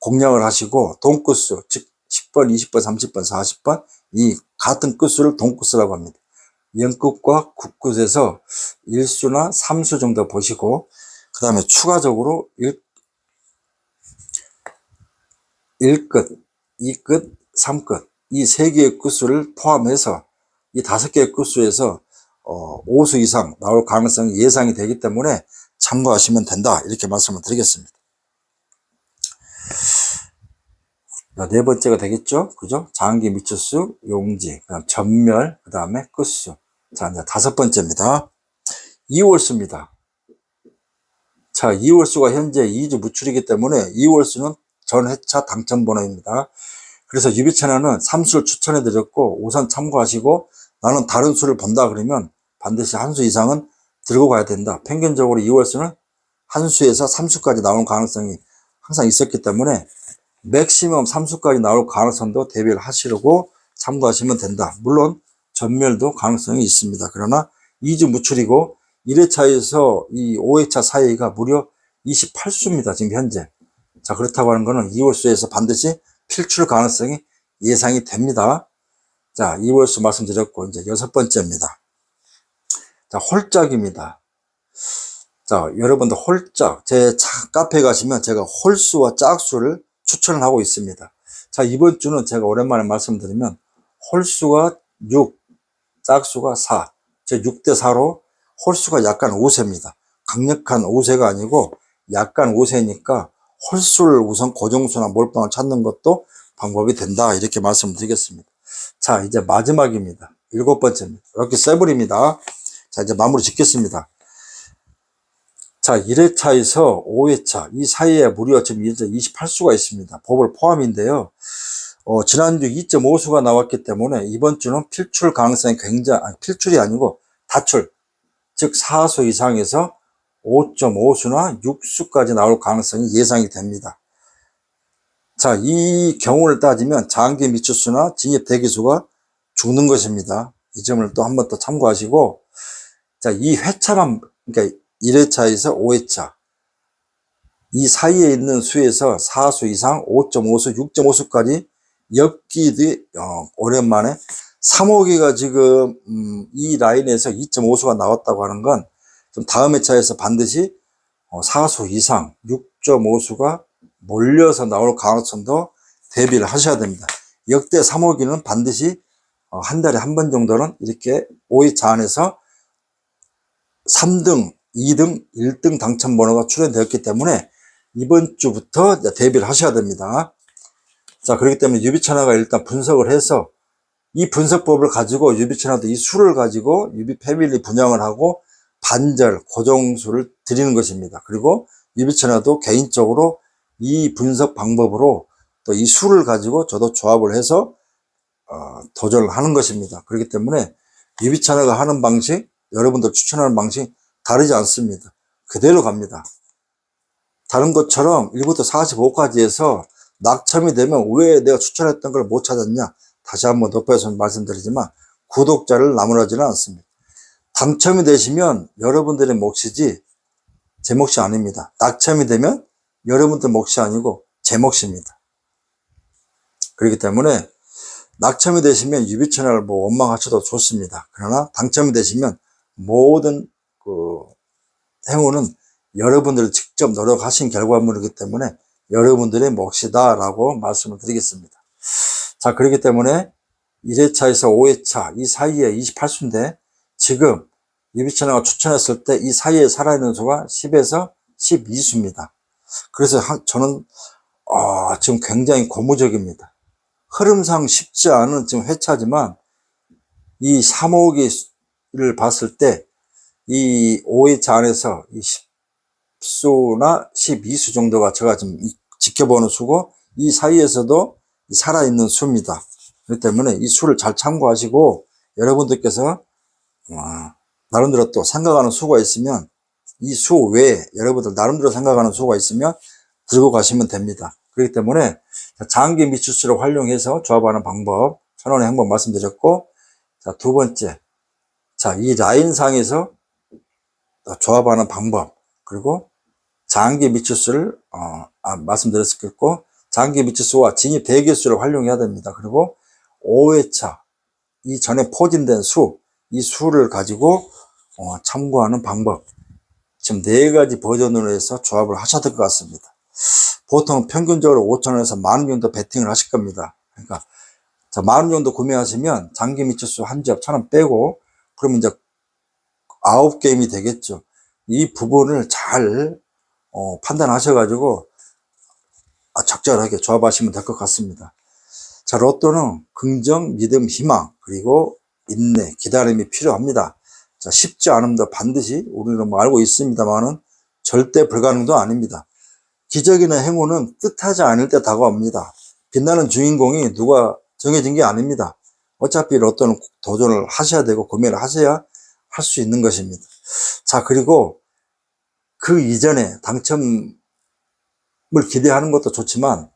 Speaker 1: 공략을 하시고 동끝수, 즉 10번, 20번, 30번, 40번 이 같은 끝수를 동끝수라고 합니다. 0끝과 9끝에서 1수나 3수 정도 보시고, 그 다음에 추가적으로 1끝, 2끝, 3끝 이 3개의 끝수를 포함해서 이 5개의 끝수에서 5수 이상 나올 가능성이 예상이 되기 때문에 참고하시면 된다. 이렇게 말씀을 드리겠습니다. 네 번째가 되겠죠? 그죠? 장기 미추수, 용지, 그다음 전멸, 그 다음에 끝수. 자, 이제 5번째입니다. 2월수입니다. 자, 2월수가 현재 2주 무출이기 때문에 2월수는 전 회차 당첨번호입니다. 그래서 유비채널은 3수를 추천해 드렸고, 우선 참고하시고 나는 다른 수를 본다 그러면 반드시 한 수 이상은 들고 가야 된다. 평균적으로 2월수는 한 수에서 3수까지 나오는 가능성이 항상 있었기 때문에 맥시멈 3수까지 나올 가능성도 대비를 하시려고 참고하시면 된다. 물론 전멸도 가능성이 있습니다. 그러나 2주 무출이고 1회차에서 이 5회차 사이가 무려 28수입니다. 지금 현재. 자, 그렇다고 하는 것은 2월수에서 반드시 필출 가능성이 예상이 됩니다. 자, 2월수 말씀드렸고 이제 6번째입니다. 자, 홀짝입니다. 자, 여러분들 홀짝, 제 카페에 가시면 제가 홀수와 짝수를 추천을 하고 있습니다. 자, 이번 주는 제가 오랜만에 말씀드리면 홀수가 6, 짝수가 4, 즉 6대4로 홀수가 약간 우세입니다. 강력한 우세가 아니고 약간 우세니까 홀수를 우선 고정수나 몰빵을 찾는 것도 방법이 된다. 이렇게 말씀드리겠습니다. 자, 이제 마지막입니다. 7번째입니다. 이렇게 세블입니다. 자, 이제 마무리 짓겠습니다. 자, 1회차에서 5회차 이 사이에 무려 지금 이제 28수가 있습니다. 법을 포함인데요. 지난주 2.5수가 나왔기 때문에 이번 주는 필출 가능성이 필출이 아니고 다출, 즉 4수 이상에서 5.5수나 6수까지 나올 가능성이 예상이 됩니다. 자, 이 경우를 따지면 장기 미추수나 진입 대기수가 죽는 것입니다. 이 점을 또 한 번 더 참고하시고, 자, 이 회차만, 그러니까 1회차에서 5회차, 이 사이에 있는 수에서 4수 이상 5.5수, 6.5수까지 엮기, 오랜만에 3호기가 지금, 이 라인에서 2.5수가 나왔다고 하는 건, 좀 다음 회차에서 반드시 4수 이상 6.5수가 몰려서 나올 가능성도 대비를 하셔야 됩니다. 역대 3호기는 반드시 한 달에 한 번 정도는 이렇게 5회차 안에서 3등, 2등, 1등 당첨 번호가 출현되었기 때문에 이번 주부터 대비를 하셔야 됩니다. 자, 그렇기 때문에 유비천화가 일단 분석을 해서 이 분석법을 가지고 유비천화도 이 수를 가지고 유비 패밀리 분양을 하고 반절, 고정수를 드리는 것입니다. 그리고 유비천화도 개인적으로 이 분석 방법으로 또 이 수를 가지고 저도 조합을 해서 도전을 하는 것입니다. 그렇기 때문에 유비천화가 하는 방식, 여러분들 추천하는 방식 다르지 않습니다. 그대로 갑니다. 다른 것처럼 1부터 45까지 해서 낙첨이 되면 왜 내가 추천했던 걸 못 찾았냐, 다시 한번 덧배서 말씀드리지만 구독자를 나무라지는 않습니다. 당첨이 되시면 여러분들의 몫이지 제 몫이 아닙니다. 낙첨이 되면 여러분들 몫이 아니고 제 몫입니다. 그렇기 때문에 낙첨이 되시면 유비천화를 뭐 원망하셔도 좋습니다. 그러나 당첨이 되시면 모든 그 행운은 여러분들이 직접 노력하신 결과물이기 때문에 여러분들의 몫이다 라고 말씀을 드리겠습니다. 자, 그렇기 때문에 1회차에서 5회차 이 사이에 28수인데 지금 유비천화가 추천했을 때 이 사이에 살아있는 수가 10에서 12수입니다. 그래서 저는 지금 굉장히 고무적입니다. 흐름상 쉽지 않은 지금 회차지만 이 3호기를 봤을 때 이 5회차 안에서 이 10수나 12수 정도가 제가 지금 지켜보는 수고 이 사이에서도 살아있는 수입니다. 그렇기 때문에 이 수를 잘 참고하시고 여러분들께서 나름대로 또 생각하는 수가 있으면 이 수 외에 여러분들 나름대로 생각하는 수가 있으면 들고 가시면 됩니다. 그렇기 때문에 장기 미추수를 활용해서 조합하는 방법 천원의 행복 말씀드렸고, 자, 두 번째, 자, 이 라인상에서 조합하는 방법, 그리고 장기 미추수를 말씀드렸었고, 장기 미추수와 진입 대기수를 활용해야 됩니다. 그리고 5회차 이 전에 포진된 수, 이 수를 가지고 참고하는 방법, 지금 4가지 버전으로 해서 조합을 하셔야 될 것 같습니다. 보통 평균적으로 5,000원에서 10,000원 정도 베팅을 하실 겁니다. 그러니까 자, 10,000원 정도 구매하시면 장기 미추수 한 지역 1,000원 빼고 그러면 이제 9게임이 되겠죠. 이 부분을 잘 판단하셔가지고 적절하게 조합하시면 될 것 같습니다. 자, 로또는 긍정, 믿음, 희망, 그리고 인내, 기다림이 필요합니다. 자, 쉽지 않음도 반드시 우리는 뭐 알고 있습니다만은 절대 불가능도 아닙니다. 기적이나 행운은 뜻하지 않을 때 다가옵니다. 빛나는 주인공이 누가 정해진 게 아닙니다. 어차피 로또는 도전을 하셔야 되고 구매를 하셔야 할 수 있는 것입니다. 자, 그리고 그 이전에 당첨을 기대하는 것도 좋지만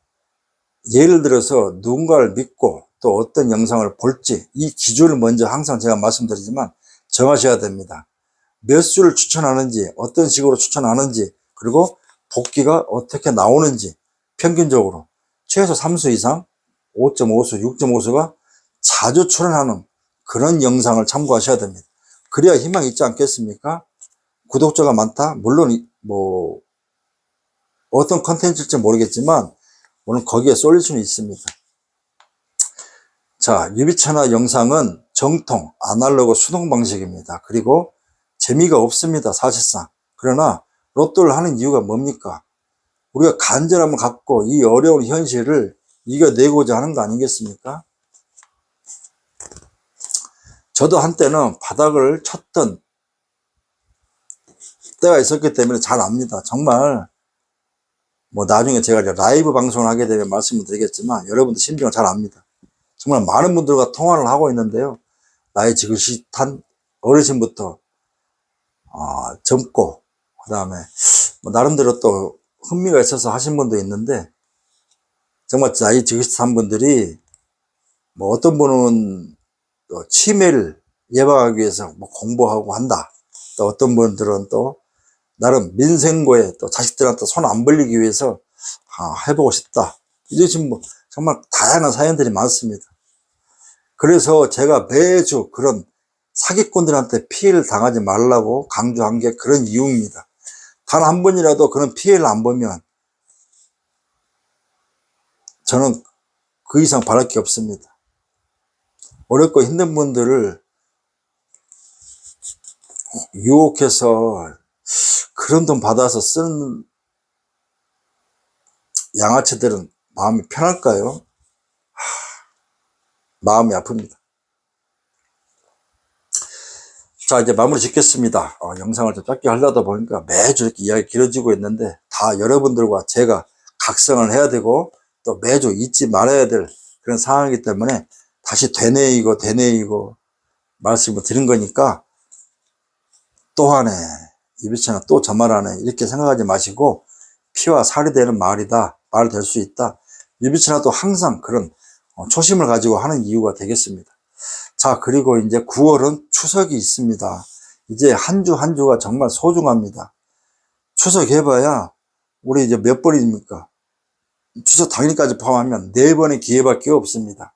Speaker 1: 예를 들어서 누군가를 믿고 또 어떤 영상을 볼지 이 기준을 먼저 항상 제가 말씀드리지만 정하셔야 됩니다. 몇 수를 추천하는지, 어떤 식으로 추천하는지, 그리고 복귀가 어떻게 나오는지 평균적으로 최소 3수 이상 5.5수, 6.5수가 자주 출연하는 그런 영상을 참고하셔야 됩니다. 그래야 희망이 있지 않겠습니까? 구독자가 많다? 물론 뭐 어떤 컨텐츠일지 모르겠지만 오늘 거기에 쏠릴 수는 있습니다. 자, 유비천화 영상은 정통 아날로그 수동 방식입니다. 그리고 재미가 없습니다, 사실상. 그러나 로또를 하는 이유가 뭡니까? 우리가 간절함을 갖고 이 어려운 현실을 이겨내고자 하는 거 아니겠습니까? 저도 한때는 바닥을 쳤던 때가 있었기 때문에 잘 압니다. 정말 뭐 나중에 제가 라이브 방송을 하게 되면 말씀을 드리겠지만 여러분들 심정을 잘 압니다. 정말 많은 분들과 통화를 하고 있는데요. 나이 지긋한 어르신부터 젊고 그 다음에 뭐 나름대로 또 흥미가 있어서 하신 분도 있는데 정말 나이 지긋한 분들이 뭐 어떤 분은 치매를 예방하기 위해서 뭐 공부하고 한다. 또 어떤 분들은 또 나름 민생고에 또 자식들한테 손 안 벌리기 위해서 해보고 싶다. 이제 지금 뭐 정말 다양한 사연들이 많습니다. 그래서 제가 매주 그런 사기꾼들한테 피해를 당하지 말라고 강조한 게 그런 이유입니다. 단 한 번이라도 그런 피해를 안 보면 저는 그 이상 바랄 게 없습니다. 어렵고 힘든 분들을 유혹해서 그런 돈 받아서 쓰는 양아치들은 마음이 편할까요? 마음이 아픕니다. 자, 이제 마무리 짓겠습니다. 영상을 좀 짧게 하려다 보니까 매주 이렇게 이야기 길어지고 있는데 다 여러분들과 제가 각성을 해야 되고 또 매주 잊지 말아야 될 그런 상황이기 때문에 다시 되뇌이고 말씀을 드린 거니까 또 하네, 유비천은 또 저 말하네, 이렇게 생각하지 마시고 피와 살이 되는 말이다, 말 될 수 있다. 유비천도 항상 그런 초심을 가지고 하는 이유가 되겠습니다. 자, 그리고 이제 9월은 추석이 있습니다. 이제 한 주 한 주가 정말 소중합니다. 추석 해봐야 우리 이제 몇 번입니까? 추석 당일까지 포함하면 4번의 기회밖에 없습니다.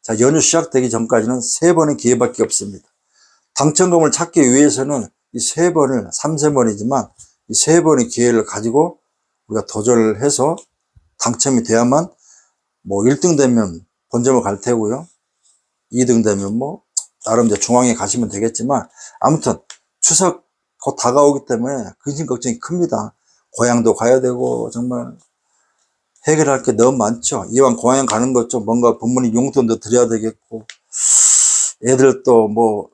Speaker 1: 자, 연휴 시작되기 전까지는 3번의 기회밖에 없습니다. 당첨금을 찾기 위해서는 이 3번을 3세번이지만 이 3번의 기회를 가지고 우리가 도전을 해서 당첨이 돼야만 뭐 1등 되면 본점을 갈 테고요, 2등 되면 뭐 나름 이제 중앙에 가시면 되겠지만, 아무튼 추석 곧 다가오기 때문에 근심 걱정이 큽니다. 고향도 가야 되고 정말 해결할 게 너무 많죠. 이왕 고향 가는 것 좀 뭔가 부모님 용돈도 드려야 되겠고, 애들 또 뭐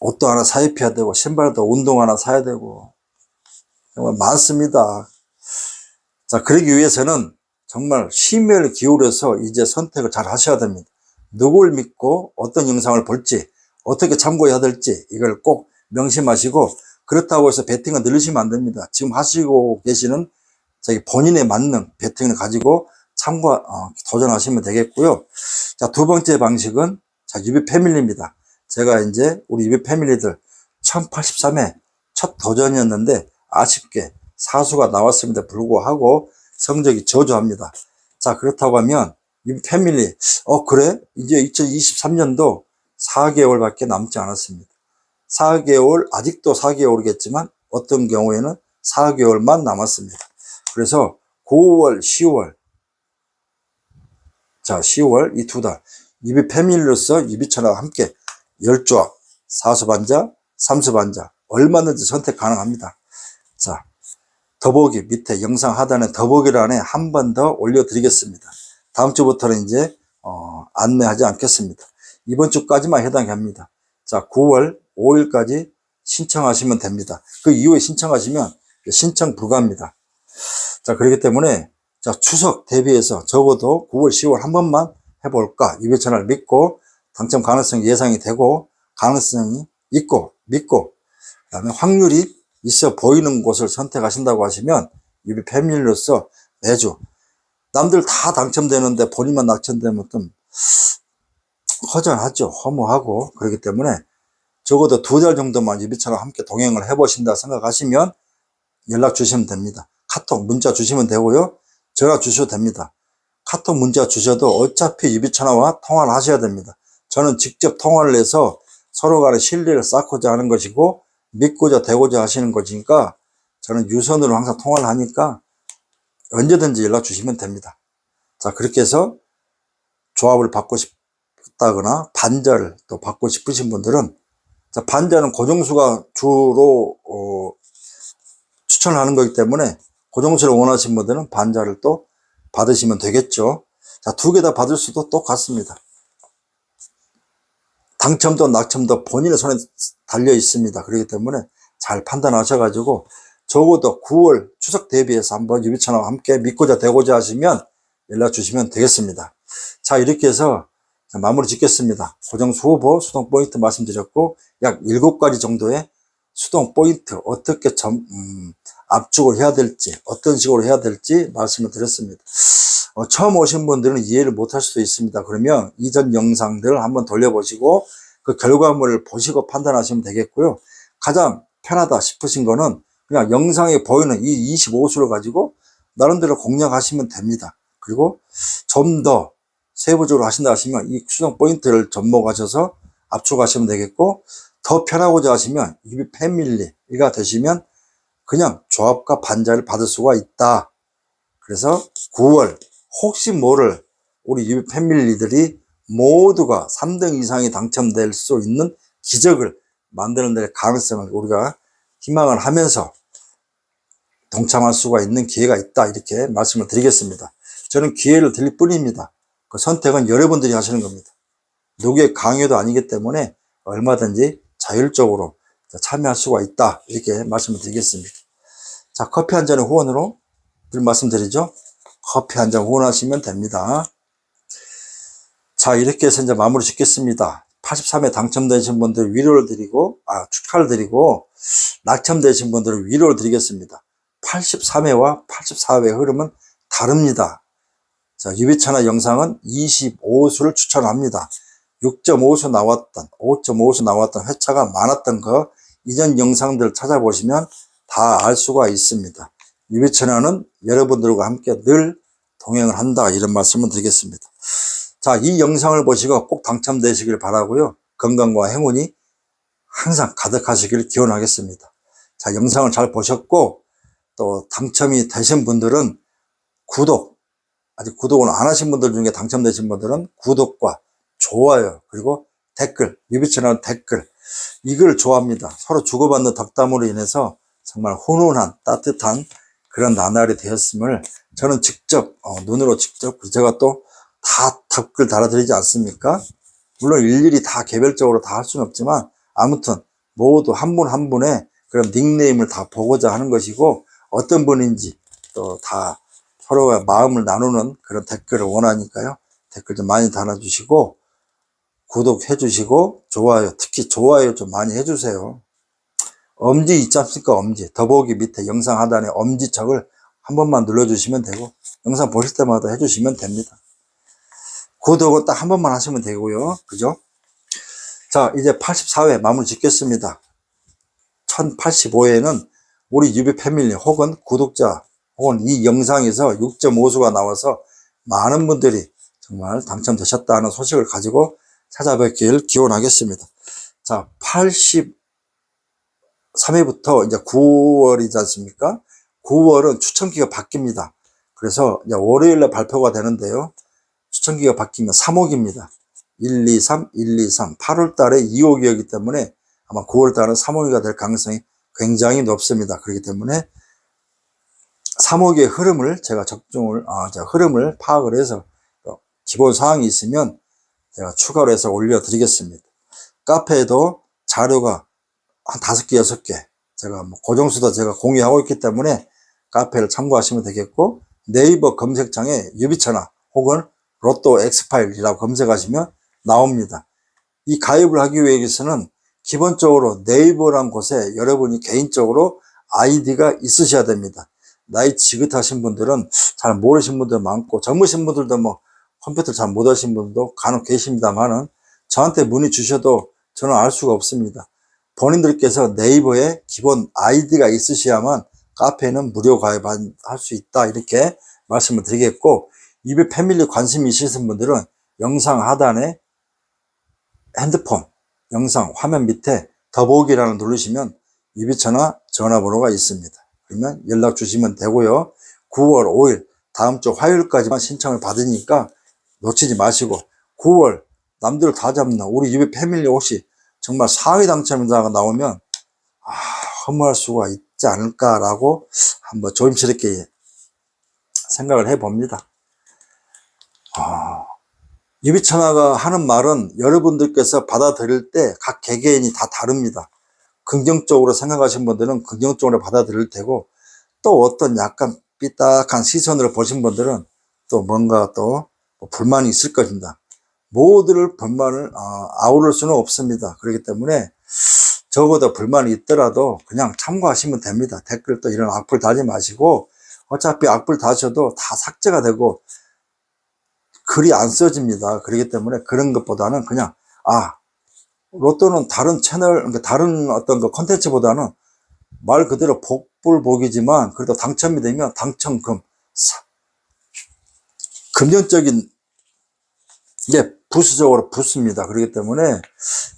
Speaker 1: 옷도 하나 사 입혀야 되고, 신발도 운동 하나 사야 되고, 정말 많습니다. 자, 그러기 위해서는 정말 심혈을 기울여서 이제 선택을 잘 하셔야 됩니다. 누굴 믿고 어떤 영상을 볼지, 어떻게 참고해야 될지 이걸 꼭 명심하시고, 그렇다고 해서 베팅을 늘리시면 안 됩니다. 지금 하시고 계시는 자기 본인에 맞는 베팅을 가지고 도전하시면 되겠고요. 자, 두 번째 방식은 유비 패밀리입니다. 제가 이제 우리 유비 패밀리들 1083회 첫 도전이었는데 아쉽게 사수가 나왔음에도 불구하고 성적이 저조합니다. 자, 그렇다고 하면 유비 패밀리, 그래? 이제 2023년도 4개월밖에 남지 않았습니다. 4개월, 아직도 4개월이겠지만 어떤 경우에는 4개월만 남았습니다. 그래서 9월, 10월, 자, 10월 이 두 달 유비 패밀리로서 유비천하와 함께 10조합, 사수반자, 삼수반자 얼마든지 선택 가능합니다. 자, 더보기 밑에 영상 하단에 더보기란에 한 번 더 올려드리겠습니다. 다음 주부터는 이제 안내하지 않겠습니다. 이번 주까지만 해당합니다. 자, 9월 5일까지 신청하시면 됩니다. 그 이후에 신청하시면 신청 불가합니다. 자, 그렇기 때문에 자, 추석 대비해서 적어도 9월, 10월 한 번만 해볼까? 유비천을 믿고 당첨 가능성이 예상이 되고 가능성이 있고 믿고 그다음에 확률이 있어 보이는 곳을 선택하신다고 하시면 유비 패밀리로서 매주 남들 다 당첨되는데 본인만 낙첨되면 좀 허전하죠. 허무하고. 그렇기 때문에 적어도 2달 정도만 유비천과 함께 동행을 해보신다 생각하시면 연락 주시면 됩니다. 카톡 문자 주시면 되고요, 전화 주셔도 됩니다. 카톡 문자 주셔도 어차피 유비천하와 통화를 하셔야 됩니다. 저는 직접 통화를 해서 서로 간의 신뢰를 쌓고자 하는 것이고 믿고자 되고자 하시는 것이니까 저는 유선으로 항상 통화를 하니까 언제든지 연락 주시면 됩니다. 자, 그렇게 해서 조합을 받고 싶다거나 반자를 또 받고 싶으신 분들은, 자, 반자는 고정수가 주로 추천을 하는 거기 때문에 고정수를 원하시는 분들은 반자를 또 받으시면 되겠죠. 자, 2개 다 받을 수도 똑같습니다. 당첨도 낙첨도 본인의 손에 달려 있습니다. 그렇기 때문에 잘 판단하셔가지고 적어도 9월 추석 대비해서 한번 유비천하와 함께 믿고자 되고자 하시면 연락 주시면 되겠습니다. 자, 이렇게 해서 마무리 짓겠습니다. 고정수 후보 수동 포인트 말씀드렸고 약 7가지 정도의 수동 포인트 어떻게 압축을 해야 될지, 어떤 식으로 해야 될지 말씀을 드렸습니다. 처음 오신 분들은 이해를 못할 수도 있습니다. 그러면 이전 영상들을 한번 돌려보시고 그 결과물을 보시고 판단하시면 되겠고요. 가장 편하다 싶으신 거는 그냥 영상에 보이는 이 25수를 가지고 나름대로 공략하시면 됩니다. 그리고 좀 더 세부적으로 하신다 하시면 이 수정 포인트를 접목하셔서 압축하시면 되겠고, 더 편하고자 하시면 유비 패밀리가 되시면 그냥 조합과 반자를 받을 수가 있다. 그래서 9월 혹시 모를 우리 유비 패밀리들이 모두가 3등 이상이 당첨될 수 있는 기적을 만드는 데 가능성을 우리가 희망을 하면서 동참할 수가 있는 기회가 있다, 이렇게 말씀을 드리겠습니다. 저는 기회를 드릴 뿐입니다. 그 선택은 여러분들이 하시는 겁니다. 누구의 강요도 아니기 때문에 얼마든지 자율적으로 참여할 수가 있다, 이렇게 말씀을 드리겠습니다. 자, 커피 한 잔의 후원으로 늘 말씀드리죠. 커피 한 잔 후원하시면 됩니다. 자, 이렇게 해서 이제 마무리 짓겠습니다. 83회 당첨되신 분들 위로를 드리고, 축하를 드리고, 낙첨되신 분들은 위로를 드리겠습니다. 83회와 84회 흐름은 다릅니다. 자, 유비천하 영상은 25수를 추천합니다. 6.5수 나왔던, 5.5수 나왔던 회차가 많았던 거 이전 영상들 찾아보시면 다 알 수가 있습니다. 유비천하는 여러분들과 함께 늘 동행을 한다, 이런 말씀을 드리겠습니다. 자, 이 영상을 보시고 꼭 당첨되시길 바라고요. 건강과 행운이 항상 가득하시길 기원하겠습니다. 자, 영상을 잘 보셨고 또 당첨이 되신 분들은 아직 구독을 안 하신 분들 중에 당첨되신 분들은 구독과 좋아요, 그리고 댓글, 유비천하 댓글, 이걸 좋아합니다. 서로 주고받는 덕담으로 인해서 정말 훈훈한 따뜻한 그런 나날이 되었음을 저는 직접 눈으로 직접, 제가 또 다 댓글 달아드리지 않습니까? 물론 일일이 다 개별적으로 다 할 수는 없지만 아무튼 모두 한 분 한 분의 그런 닉네임을 다 보고자 하는 것이고, 어떤 분인지 또 다 서로가 마음을 나누는 그런 댓글을 원하니까요. 댓글 좀 많이 달아주시고 구독해 주시고 좋아요, 특히 좋아요 좀 많이 해주세요. 엄지 있지 않습니까? 엄지, 더보기 밑에 영상 하단에 엄지척을 한 번만 눌러주시면 되고, 영상 보실 때마다 해주시면 됩니다. 구독은 딱 한 번만 하시면 되고요. 그죠? 자, 이제 84회 마무리 짓겠습니다. 1085회는 우리 유비 패밀리 혹은 구독자 혹은 이 영상에서 6.5수가 나와서 많은 분들이 정말 당첨되셨다는 소식을 가지고 찾아뵙길 기원하겠습니다. 자, 83회부터 이제 9월이지 않습니까? 9월은 추천기가 바뀝니다. 그래서 이제 월요일에 발표가 되는데요. 추천기가 바뀌면 3호기입니다. 1, 2, 3, 1, 2, 3. 8월 달에 2호기이기 때문에 아마 9월 달은 3호기가 될 가능성이 굉장히 높습니다. 그렇기 때문에 3호기의 흐름을 제가 흐름을 파악을 해서 기본 사항이 있으면 제가 추가로 해서 올려드리겠습니다. 카페에도 자료가 한 5개, 6개 제가 고정수도 제가 공유하고 있기 때문에 카페를 참고하시면 되겠고, 네이버 검색창에 유비천하 혹은 로또 엑스파일이라고 검색하시면 나옵니다. 이 가입을 하기 위해서는 기본적으로 네이버란 곳에 여러분이 개인적으로 아이디가 있으셔야 됩니다. 나이 지긋하신 분들은 잘 모르신 분들 많고, 젊으신 분들도 컴퓨터 잘 못하신 분들도 간혹 계십니다만은 저한테 문의 주셔도 저는 알 수가 없습니다. 본인들께서 네이버에 기본 아이디가 있으셔야만 카페는 무료 가입할 수 있다, 이렇게 말씀을 드리겠고, 유비 패밀리 관심이 있으신 분들은 영상 하단에 핸드폰 영상 화면 밑에 더보기란을 누르시면 유비천하 전화번호가 있습니다. 그러면 연락 주시면 되고요. 9월 5일 다음 주 화요일까지만 신청을 받으니까 놓치지 마시고, 9월 남들 다 잡는 우리 유비 패밀리 혹시 정말 상위 당첨자가 나오면 허무할 수가 있지 않을까라고 한번 조심스럽게 생각을 해봅니다. 유비천하가 하는 말은 여러분들께서 받아들일 때 각 개개인이 다 다릅니다. 긍정적으로 생각하신 분들은 긍정적으로 받아들일 테고, 또 어떤 약간 삐딱한 시선으로 보신 분들은 또 뭔가 또 불만이 있을 것입니다. 모두를 불만을 아우를 수는 없습니다. 그렇기 때문에 적어도 불만이 있더라도 그냥 참고하시면 됩니다. 댓글 또 이런 악플 달지 마시고, 어차피 악플 다셔도 다 삭제가 되고 글이 안 써집니다. 그렇기 때문에 그런 것보다는 그냥 로또는 다른 채널, 그러니까 다른 어떤 그 컨텐츠보다는 말 그대로 복불복이지만 그래도 당첨이 되면 당첨금, 금전적인 게 부수적으로 붙습니다. 그렇기 때문에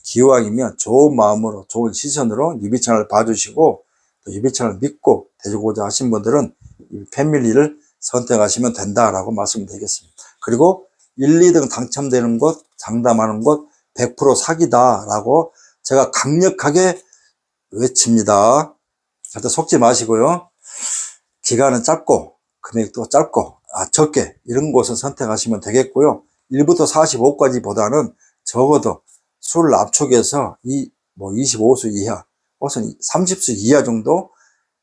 Speaker 1: 기왕이면 좋은 마음으로, 좋은 시선으로 유비 채널 봐주시고, 또 유비 채널 믿고 되고자 하신 분들은 이 패밀리를 선택하시면 된다라고 말씀드리겠습니다. 그리고 1, 2등 당첨되는 곳, 상담하는 곳 100% 사기다라고 제가 강력하게 외칩니다. 절대 속지 마시고요. 기간은 짧고 금액도 짧고 적게 이런 곳을 선택하시면 되겠고요. 1부터 45까지 보다는 적어도 술 압축해서 25수 이하, 혹은 30수 이하 정도,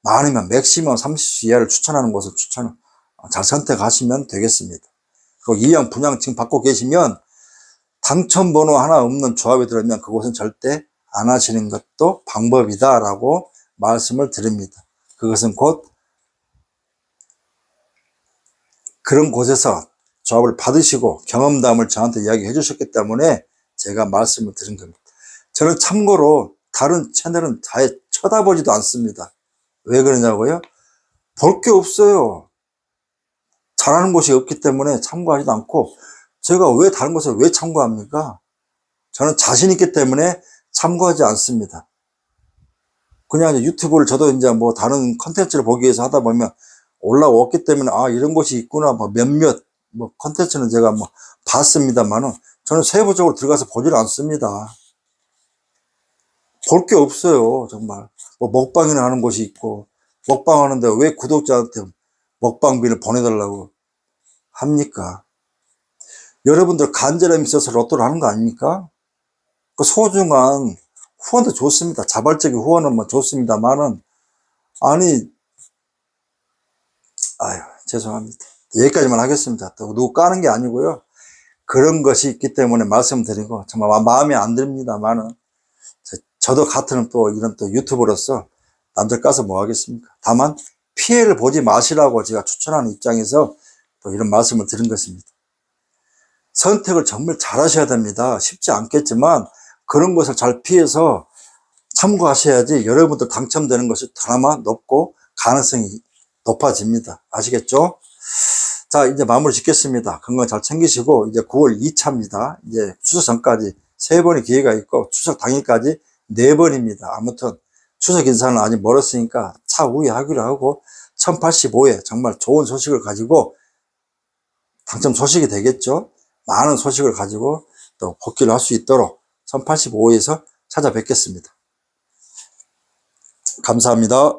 Speaker 1: 많으면 맥시멈 30수 이하를 추천하는 곳을 잘 선택하시면 되겠습니다. 그리고 이양 분양 지금 받고 계시면 당첨번호 하나 없는 조합이 들어오면 그곳은 절대 안 하시는 것도 방법이다라고 말씀을 드립니다. 그것은 곧 그런 곳에서 조합을 받으시고 경험담을 저한테 이야기해 주셨기 때문에 제가 말씀을 드린 겁니다. 저는 참고로 다른 채널은 아예 쳐다보지도 않습니다. 왜 그러냐고요? 볼 게 없어요. 잘하는 곳이 없기 때문에 참고하지도 않고, 제가 왜 다른 곳을 왜 참고합니까? 저는 자신 있기 때문에 참고하지 않습니다. 그냥 유튜브를 저도 이제 뭐 다른 컨텐츠를 보기 위해서 하다 보면 올라왔기 때문에 이런 곳이 있구나, 몇몇 컨텐츠는 제가 봤습니다만은 저는 세부적으로 들어가서 보질 않습니다. 볼 게 없어요, 정말. 먹방이나 하는 곳이 있고, 먹방 하는데 왜 구독자한테 먹방비를 보내달라고 합니까? 여러분들 간절함이 있어서 로또를 하는 거 아닙니까? 그 소중한 후원도 좋습니다. 자발적인 후원은 좋습니다만은, 죄송합니다. 여기까지만 하겠습니다. 또 누구 까는 게 아니고요. 그런 것이 있기 때문에 말씀드리고, 정말 마음에 안 듭니다만은, 저도 같은 또 이런 또 유튜버로서 남들 까서 뭐 하겠습니까? 다만 피해를 보지 마시라고 제가 추천하는 입장에서 또 이런 말씀을 드린 것입니다. 선택을 정말 잘 하셔야 됩니다. 쉽지 않겠지만 그런 것을 잘 피해서 참고하셔야지 여러분들 당첨되는 것이 드라마 높고 가능성이 높아집니다. 아시겠죠? 자, 이제 마무리 짓겠습니다. 건강 잘 챙기시고, 이제 9월 2차입니다. 이제 추석 전까지 3번의 기회가 있고, 추석 당일까지 4번입니다. 아무튼, 추석 인사는 아직 멀었으니까 차후에 하기로 하고, 1085회 정말 좋은 소식을 가지고, 당첨 소식이 되겠죠? 많은 소식을 가지고 또 복귀를 할 수 있도록 1085회에서 찾아뵙겠습니다. 감사합니다.